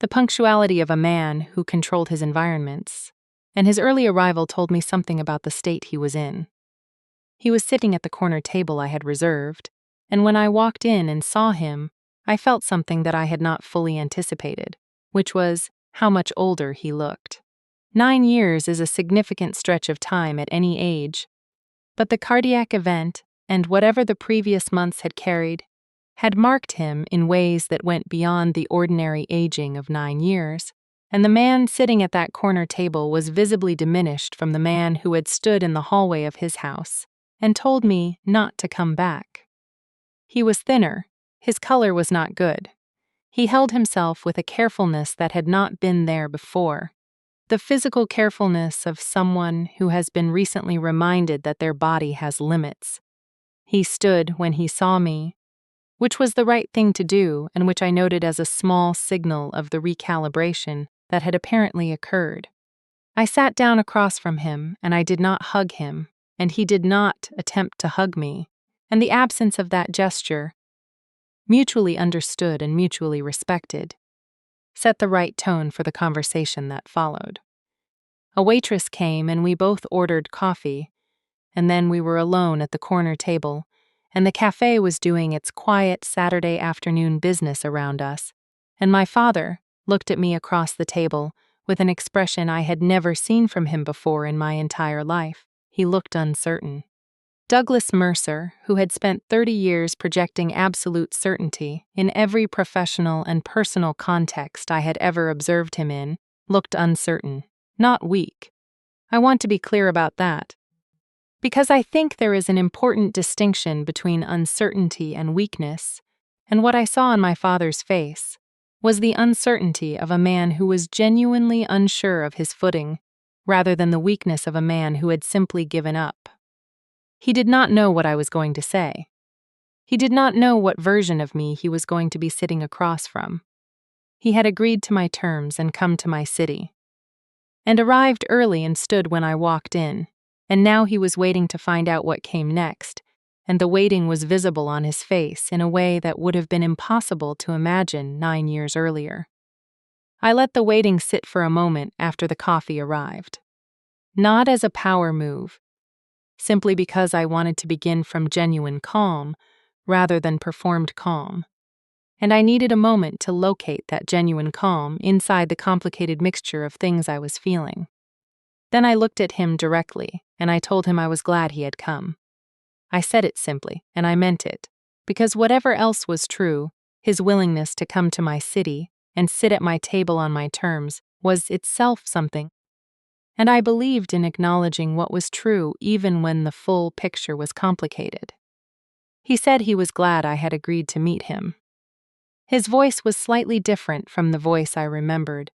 Speaker 1: The punctuality of a man who controlled his environments, and his early arrival told me something about the state he was in. He was sitting at the corner table I had reserved, and when I walked in and saw him, I felt something that I had not fully anticipated, which was how much older he looked. 9 years is a significant stretch of time at any age, but the cardiac event, and whatever the previous months had carried, had marked him in ways that went beyond the ordinary aging of 9 years, and the man sitting at that corner table was visibly diminished from the man who had stood in the hallway of his house and told me not to come back. He was thinner, his color was not good. He held himself with a carefulness that had not been there before, the physical carefulness of someone who has been recently reminded that their body has limits. He stood when he saw me, which was the right thing to do and which I noted as a small signal of the recalibration that had apparently occurred. I sat down across from him, and I did not hug him, and he did not attempt to hug me, and the absence of that gesture, mutually understood and mutually respected, set the right tone for the conversation that followed. A waitress came and we both ordered coffee, and then we were alone at the corner table, and the café was doing its quiet Saturday afternoon business around us, and my father looked at me across the table with an expression I had never seen from him before in my entire life. He looked uncertain. Douglas Mercer, who had spent 30 years projecting absolute certainty in every professional and personal context I had ever observed him in, looked uncertain, not weak. I want to be clear about that. Because I think there is an important distinction between uncertainty and weakness, and what I saw on my father's face was the uncertainty of a man who was genuinely unsure of his footing, rather than the weakness of a man who had simply given up. He did not know what I was going to say. He did not know what version of me he was going to be sitting across from. He had agreed to my terms and come to my city, and arrived early and stood when I walked in, and now he was waiting to find out what came next, and the waiting was visible on his face in a way that would have been impossible to imagine 9 years earlier. I let the waiting sit for a moment after the coffee arrived. Not as a power move, simply because I wanted to begin from genuine calm rather than performed calm. And I needed a moment to locate that genuine calm inside the complicated mixture of things I was feeling. Then I looked at him directly, and I told him I was glad he had come. I said it simply, and I meant it, because whatever else was true, his willingness to come to my city and sit at my table on my terms was itself something. And I believed in acknowledging what was true even when the full picture was complicated. He said he was glad I had agreed to meet him. His voice was slightly different from the voice I remembered,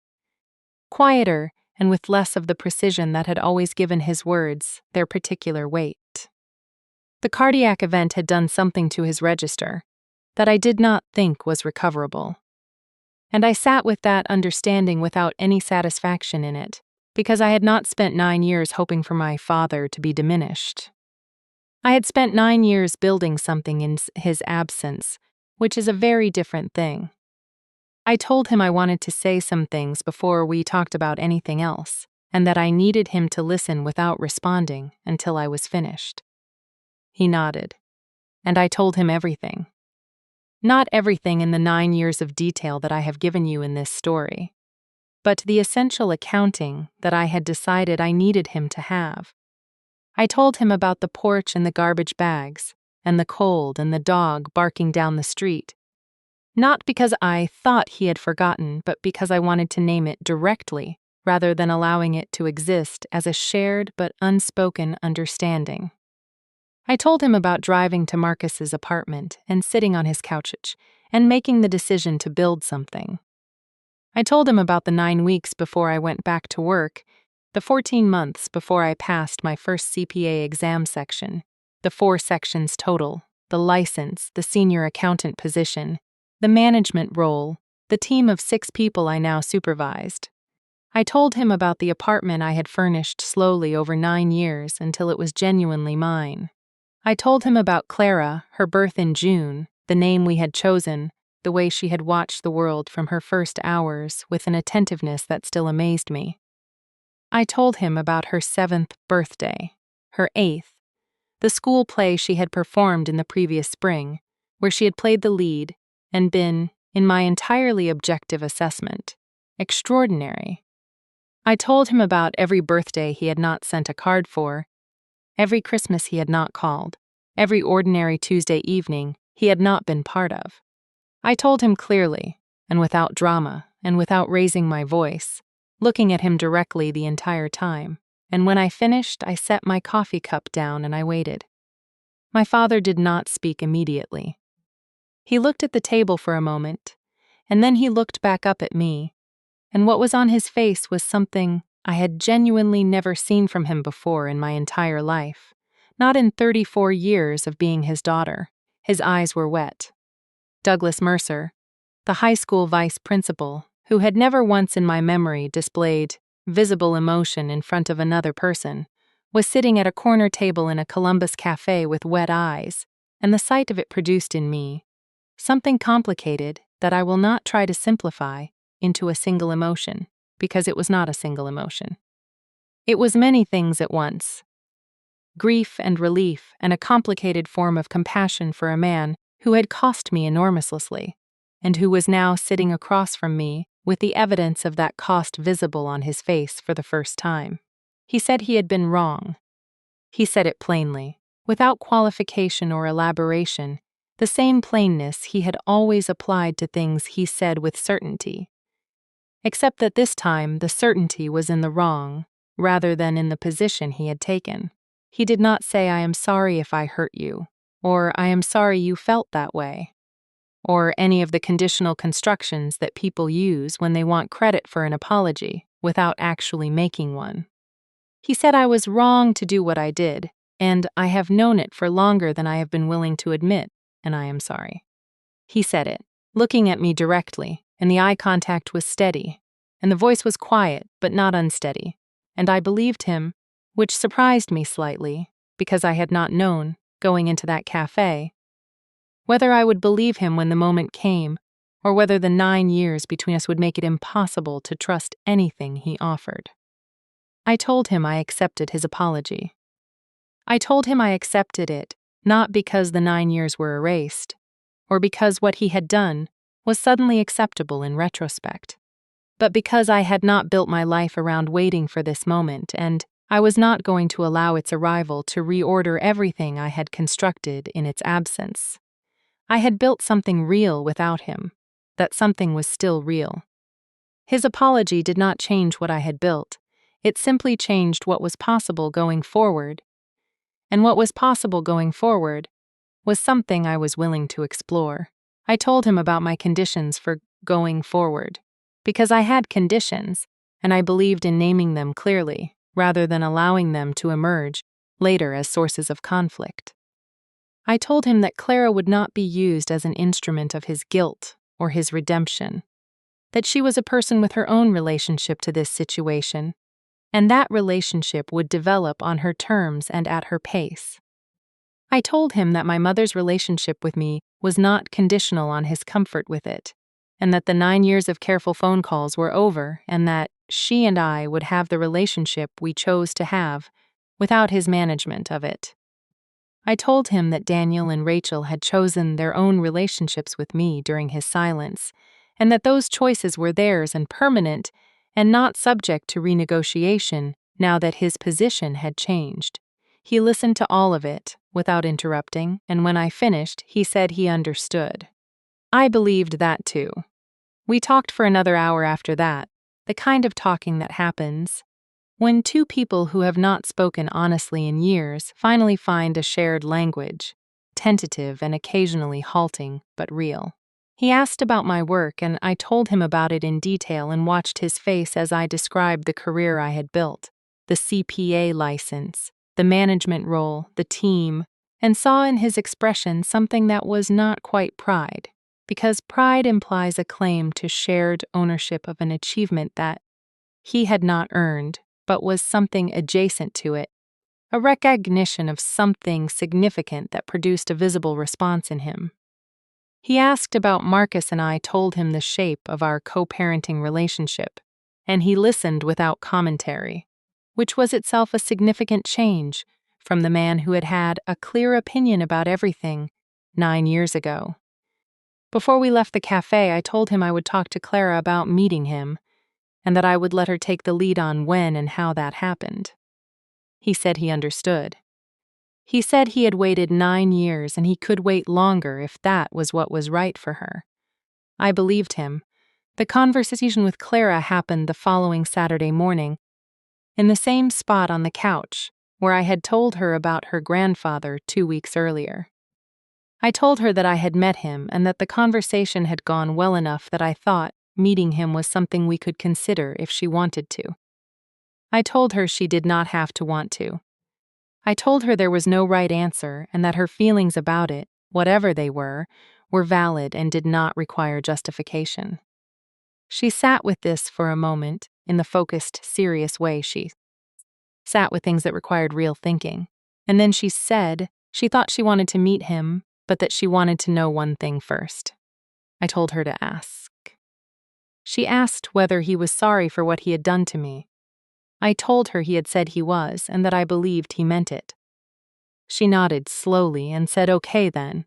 Speaker 1: quieter and with less of the precision that had always given his words their particular weight. The cardiac event had done something to his register that I did not think was recoverable. And I sat with that understanding without any satisfaction in it, because I had not spent 9 years hoping for my father to be diminished. I had spent 9 years building something in his absence, which is a very different thing. I told him I wanted to say some things before we talked about anything else, and that I needed him to listen without responding until I was finished. He nodded, and I told him everything. Not everything in the 9 years of detail that I have given you in this story, but the essential accounting that I had decided I needed him to have. I told him about the porch and the garbage bags, and the cold and the dog barking down the street. Not because I thought he had forgotten, but because I wanted to name it directly, rather than allowing it to exist as a shared but unspoken understanding. I told him about driving to Marcus's apartment and sitting on his couch and making the decision to build something. I told him about the 9 weeks before I went back to work, the 14 months before I passed my first CPA exam section, the 4 sections total, the license, the senior accountant position, the management role, the team of 6 people I now supervised. I told him about the apartment I had furnished slowly over 9 years until it was genuinely mine. I told him about Clara, her birth in June, the name we had chosen, the way she had watched the world from her first hours with an attentiveness that still amazed me. I told him about her 7th birthday, her 8th, the school play she had performed in the previous spring, where she had played the lead and been, in my entirely objective assessment, extraordinary. I told him about every birthday he had not sent a card for, every Christmas he had not called, every ordinary Tuesday evening he had not been part of. I told him clearly, and without drama, and without raising my voice, looking at him directly the entire time, and when I finished, I set my coffee cup down and I waited. My father did not speak immediately. He looked at the table for a moment, and then he looked back up at me, and what was on his face was something I had genuinely never seen from him before in my entire life, not in 34 years of being his daughter. His eyes were wet. Douglas Mercer, the high school vice principal, who had never once in my memory displayed visible emotion in front of another person, was sitting at a corner table in a Columbus café with wet eyes, and the sight of it produced in me something complicated that I will not try to simplify into a single emotion, because it was not a single emotion. It was many things at once. Grief and relief and a complicated form of compassion for a man who had cost me enormously, and who was now sitting across from me with the evidence of that cost visible on his face for the first time. He said he had been wrong. He said it plainly, without qualification or elaboration, the same plainness he had always applied to things he said with certainty. Except that this time the certainty was in the wrong, rather than in the position he had taken. He did not say, "I am sorry if I hurt you," or "I am sorry you felt that way," or any of the conditional constructions that people use when they want credit for an apology without actually making one. He said I was wrong to do what I did, and I have known it for longer than I have been willing to admit, and I am sorry. He said it, looking at me directly, and the eye contact was steady, and the voice was quiet but not unsteady, and I believed him, which surprised me slightly, because I had not known, going into that café, whether I would believe him when the moment came, or whether the 9 years between us would make it impossible to trust anything he offered. I told him I accepted his apology. I told him I accepted it not because the 9 years were erased, or because what he had done was suddenly acceptable in retrospect, but because I had not built my life around waiting for this moment, and I was not going to allow its arrival to reorder everything I had constructed in its absence. I had built something real without him. That something was still real. His apology did not change what I had built. It simply changed what was possible going forward. And what was possible going forward was something I was willing to explore. I told him about my conditions for going forward, because I had conditions, and I believed in naming them clearly, rather than allowing them to emerge later as sources of conflict. I told him that Clara would not be used as an instrument of his guilt or his redemption, that she was a person with her own relationship to this situation, and that relationship would develop on her terms and at her pace. I told him that my mother's relationship with me was not conditional on his comfort with it, and that the 9 years of careful phone calls were over, and that she and I would have the relationship we chose to have without his management of it. I told him that Daniel and Rachel had chosen their own relationships with me during his silence, and that those choices were theirs and permanent, and not subject to renegotiation now that his position had changed. He listened to all of it, without interrupting, and when I finished, he said he understood. I believed that too. We talked for another hour after that, the kind of talking that happens when two people who have not spoken honestly in years finally find a shared language, tentative and occasionally halting, but real. He asked about my work, and I told him about it in detail and watched his face as I described the career I had built, the CPA license, the management role, the team, and saw in his expression something that was not quite pride, because pride implies a claim to shared ownership of an achievement that he had not earned, but was something adjacent to it, a recognition of something significant that produced a visible response in him. He asked about Marcus, and I told him the shape of our co-parenting relationship, and he listened without commentary, which was itself a significant change from the man who had had a clear opinion about everything 9 years ago. Before we left the cafe, I told him I would talk to Clara about meeting him, and that I would let her take the lead on when and how that happened. He said he understood. He said he had waited 9 years and he could wait longer if that was what was right for her. I believed him. The conversation with Clara happened the following Saturday morning, in the same spot on the couch where I had told her about her grandfather 2 weeks earlier. I told her that I had met him and that the conversation had gone well enough that I thought meeting him was something we could consider if she wanted to. I told her she did not have to want to. I told her there was no right answer and that her feelings about it, whatever they were valid and did not require justification. She sat with this for a moment in the focused, serious way she sat with things that required real thinking, and then she said she thought she wanted to meet him, but that she wanted to know one thing first. I told her to ask. She asked whether he was sorry for what he had done to me. I told her he had said he was, and that I believed he meant it. She nodded slowly and said okay then,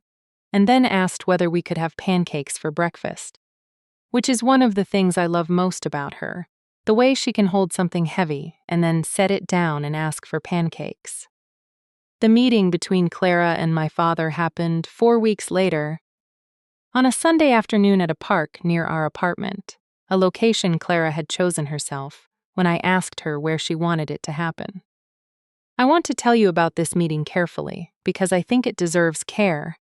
Speaker 1: and then asked whether we could have pancakes for breakfast, which is one of the things I love most about her, the way she can hold something heavy and then set it down and ask for pancakes. The meeting between Clara and my father happened 4 weeks later, on a Sunday afternoon at a park near our apartment, a location Clara had chosen herself when I asked her where she wanted it to happen. I want to tell you about this meeting carefully because I think it deserves care,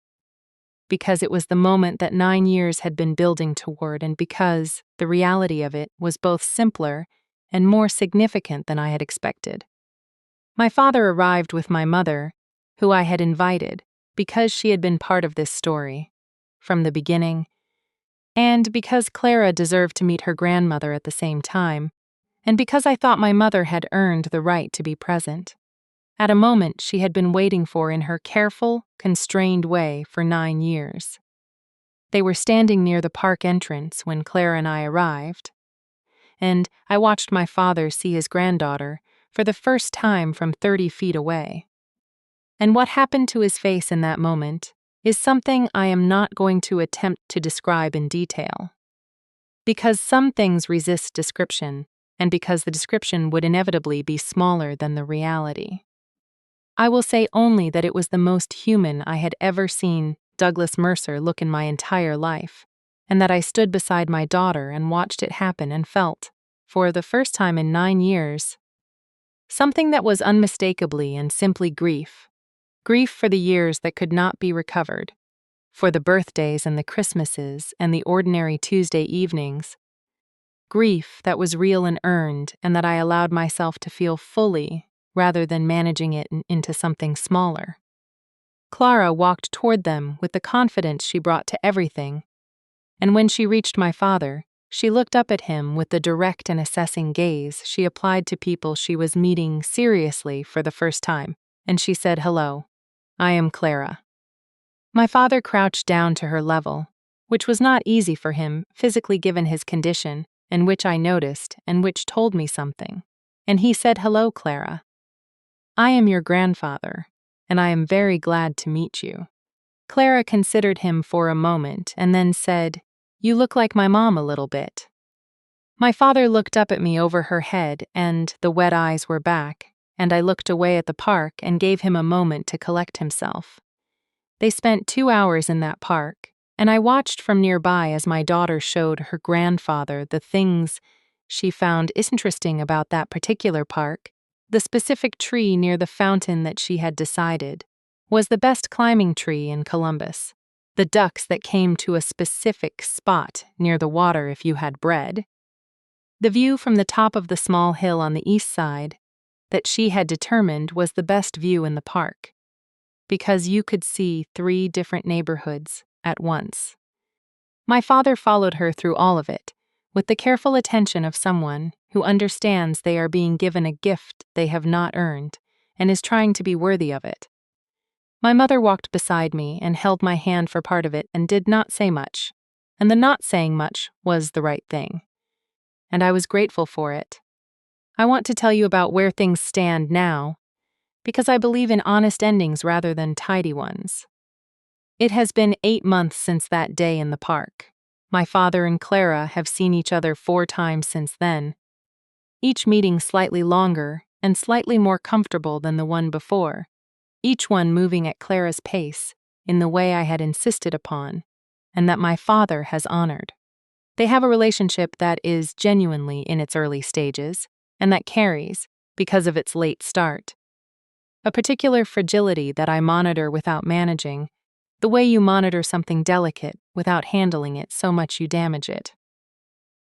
Speaker 1: because it was the moment that 9 years had been building toward, and because the reality of it was both simpler and more significant than I had expected. My father arrived with my mother, who I had invited because she had been part of this story from the beginning, and because Clara deserved to meet her grandmother at the same time, and because I thought my mother had earned the right to be present at a moment she had been waiting for in her careful, constrained way for 9 years. They were standing near the park entrance when Clara and I arrived, and I watched my father see his granddaughter for the first time from 30 feet away. And what happened to his face in that moment is something I am not going to attempt to describe in detail. Because some things resist description, and because the description would inevitably be smaller than the reality. I will say only that it was the most human I had ever seen Douglas Mercer look in my entire life, and that I stood beside my daughter and watched it happen and felt, for the first time in 9 years, something that was unmistakably and simply grief. Grief for the years that could not be recovered, for the birthdays and the Christmases and the ordinary Tuesday evenings. Grief that was real and earned, and that I allowed myself to feel fully, rather than managing it into something smaller. Clara walked toward them with the confidence she brought to everything, and when she reached my father, she looked up at him with the direct and assessing gaze she applied to people she was meeting seriously for the first time, and she said, "Hello, I am Clara." My father crouched down to her level, which was not easy for him physically given his condition, and which I noticed and which told me something, and he said, "Hello, Clara. I am your grandfather, and I am very glad to meet you." Clara considered him for a moment and then said, "You look like my mom a little bit." My father looked up at me over her head, and the wet eyes were back, and I looked away at the park and gave him a moment to collect himself. They spent 2 hours in that park, and I watched from nearby as my daughter showed her grandfather the things she found interesting about that particular park. The specific tree near the fountain that she had decided was the best climbing tree in Columbus. The ducks that came to a specific spot near the water if you had bread. The view from the top of the small hill on the east side that she had determined was the best view in the park, because you could see 3 different neighborhoods at once. My father followed her through all of it, with the careful attention of someone who understands they are being given a gift they have not earned and is trying to be worthy of it. My mother walked beside me and held my hand for part of it and did not say much, and the not saying much was the right thing, and I was grateful for it. I want to tell you about where things stand now, because I believe in honest endings rather than tidy ones. It has been 8 months since that day in the park. My father and Clara have seen each other 4 times since then, each meeting slightly longer and slightly more comfortable than the one before, each one moving at Clara's pace in the way I had insisted upon, and that my father has honored. They have a relationship that is genuinely in its early stages, and that carries, because of its late start, a particular fragility that I monitor without managing, the way you monitor something delicate without handling it so much you damage it.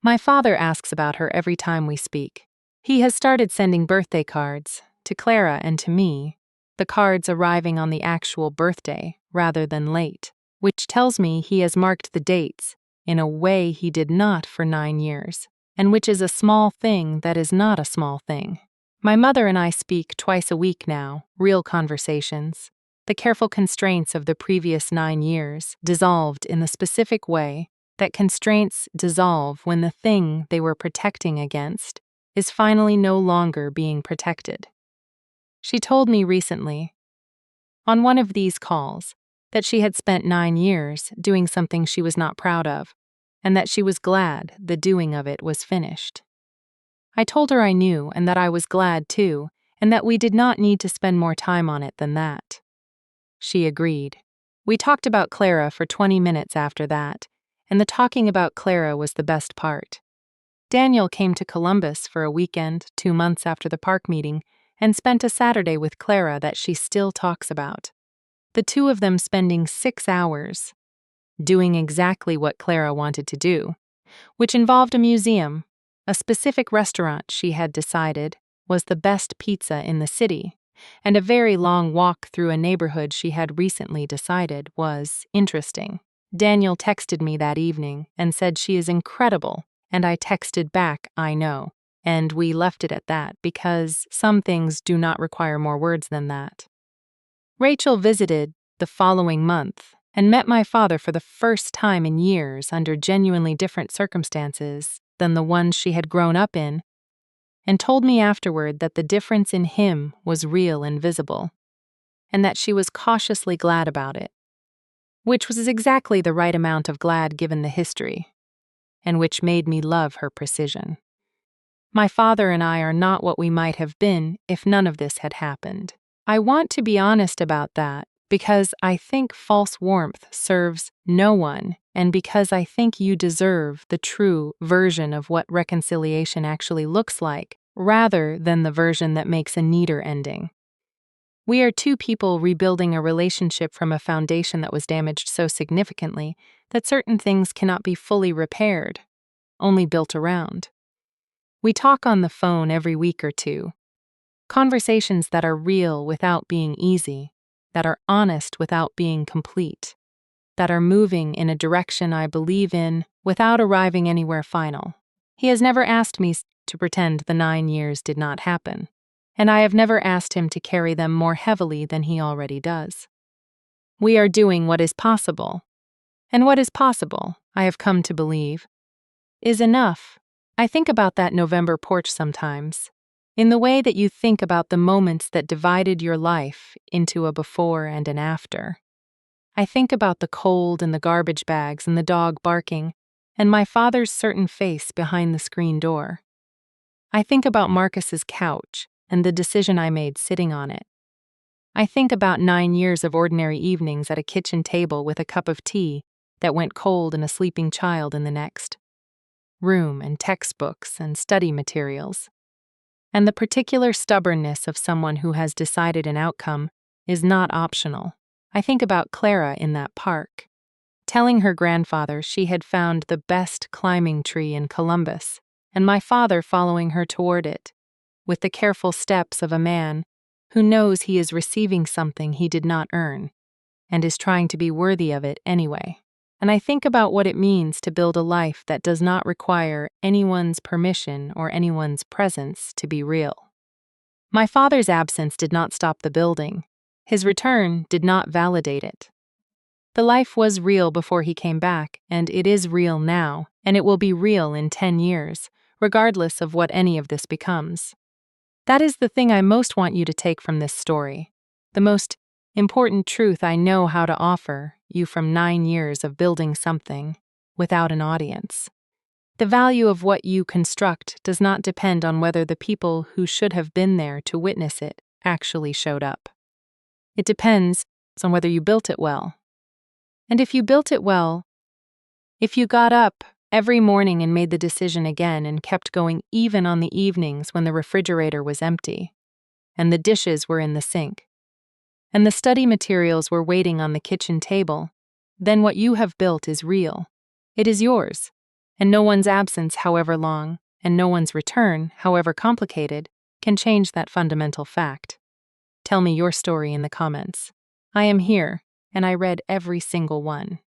Speaker 1: My father asks about her every time we speak. He has started sending birthday cards, to Clara and to me, the cards arriving on the actual birthday rather than late, which tells me he has marked the dates in a way he did not for 9 years, and which is a small thing that is not a small thing. My mother and I speak twice a week now, real conversations. The careful constraints of the previous 9 years dissolved in the specific way that constraints dissolve when the thing they were protecting against is finally no longer being protected. She told me recently, on one of these calls, that she had spent 9 years doing something she was not proud of, and that she was glad the doing of it was finished. I told her I knew and that I was glad too, and that we did not need to spend more time on it than that. She agreed. We talked about Clara for 20 minutes after that, and the talking about Clara was the best part. Daniel came to Columbus for a weekend 2 months after the park meeting and spent a Saturday with Clara that she still talks about. The two of them spending 6 hours doing exactly what Clara wanted to do, which involved a museum, a specific restaurant she had decided was the best pizza in the city, and a very long walk through a neighborhood she had recently decided was interesting. Daniel texted me that evening and said she is incredible, and I texted back, I know. And we left it at that because some things do not require more words than that. Rachel visited the following month and met my father for the first time in years under genuinely different circumstances than the ones she had grown up in, and told me afterward that the difference in him was real and visible, and that she was cautiously glad about it, which was exactly the right amount of glad given the history, and which made me love her precision. My father and I are not what we might have been if none of this had happened. I want to be honest about that because I think false warmth serves no one, and because I think you deserve the true version of what reconciliation actually looks like, rather than the version that makes a neater ending. We are two people rebuilding a relationship from a foundation that was damaged so significantly that certain things cannot be fully repaired, only built around. We talk on the phone every week or two. Conversations that are real without being easy, that are honest without being complete, that are moving in a direction I believe in without arriving anywhere final. He has never asked me to pretend the 9 years did not happen, and I have never asked him to carry them more heavily than he already does. We are doing what is possible, and what is possible, I have come to believe, is enough. I think about that November porch sometimes, in the way that you think about the moments that divided your life into a before and an after. I think about the cold and the garbage bags and the dog barking, and my father's certain face behind the screen door. I think about Marcus's couch and the decision I made sitting on it. I think about 9 years of ordinary evenings at a kitchen table with a cup of tea that went cold and a sleeping child in the next room, and textbooks and study materials. And the particular stubbornness of someone who has decided an outcome is not optional. I think about Clara in that park, telling her grandfather she had found the best climbing tree in Columbus, and my father following her toward it, with the careful steps of a man who knows he is receiving something he did not earn, and is trying to be worthy of it anyway. And I think about what it means to build a life that does not require anyone's permission or anyone's presence to be real. My father's absence did not stop the building. His return did not validate it. The life was real before he came back, and it is real now, and it will be real in 10 years, regardless of what any of this becomes. That is the thing I most want you to take from this story, the most important truth I know how to offer you from 9 years of building something without an audience. The value of what you construct does not depend on whether the people who should have been there to witness it actually showed up. It depends on whether you built it well. And if you built it well, if you got up every morning and made the decision again and kept going even on the evenings when the refrigerator was empty, and the dishes were in the sink, and the study materials were waiting on the kitchen table, then what you have built is real. It is yours, and no one's absence, however long, and no one's return, however complicated, can change that fundamental fact. Tell me your story in the comments. I am here, and I read every single one.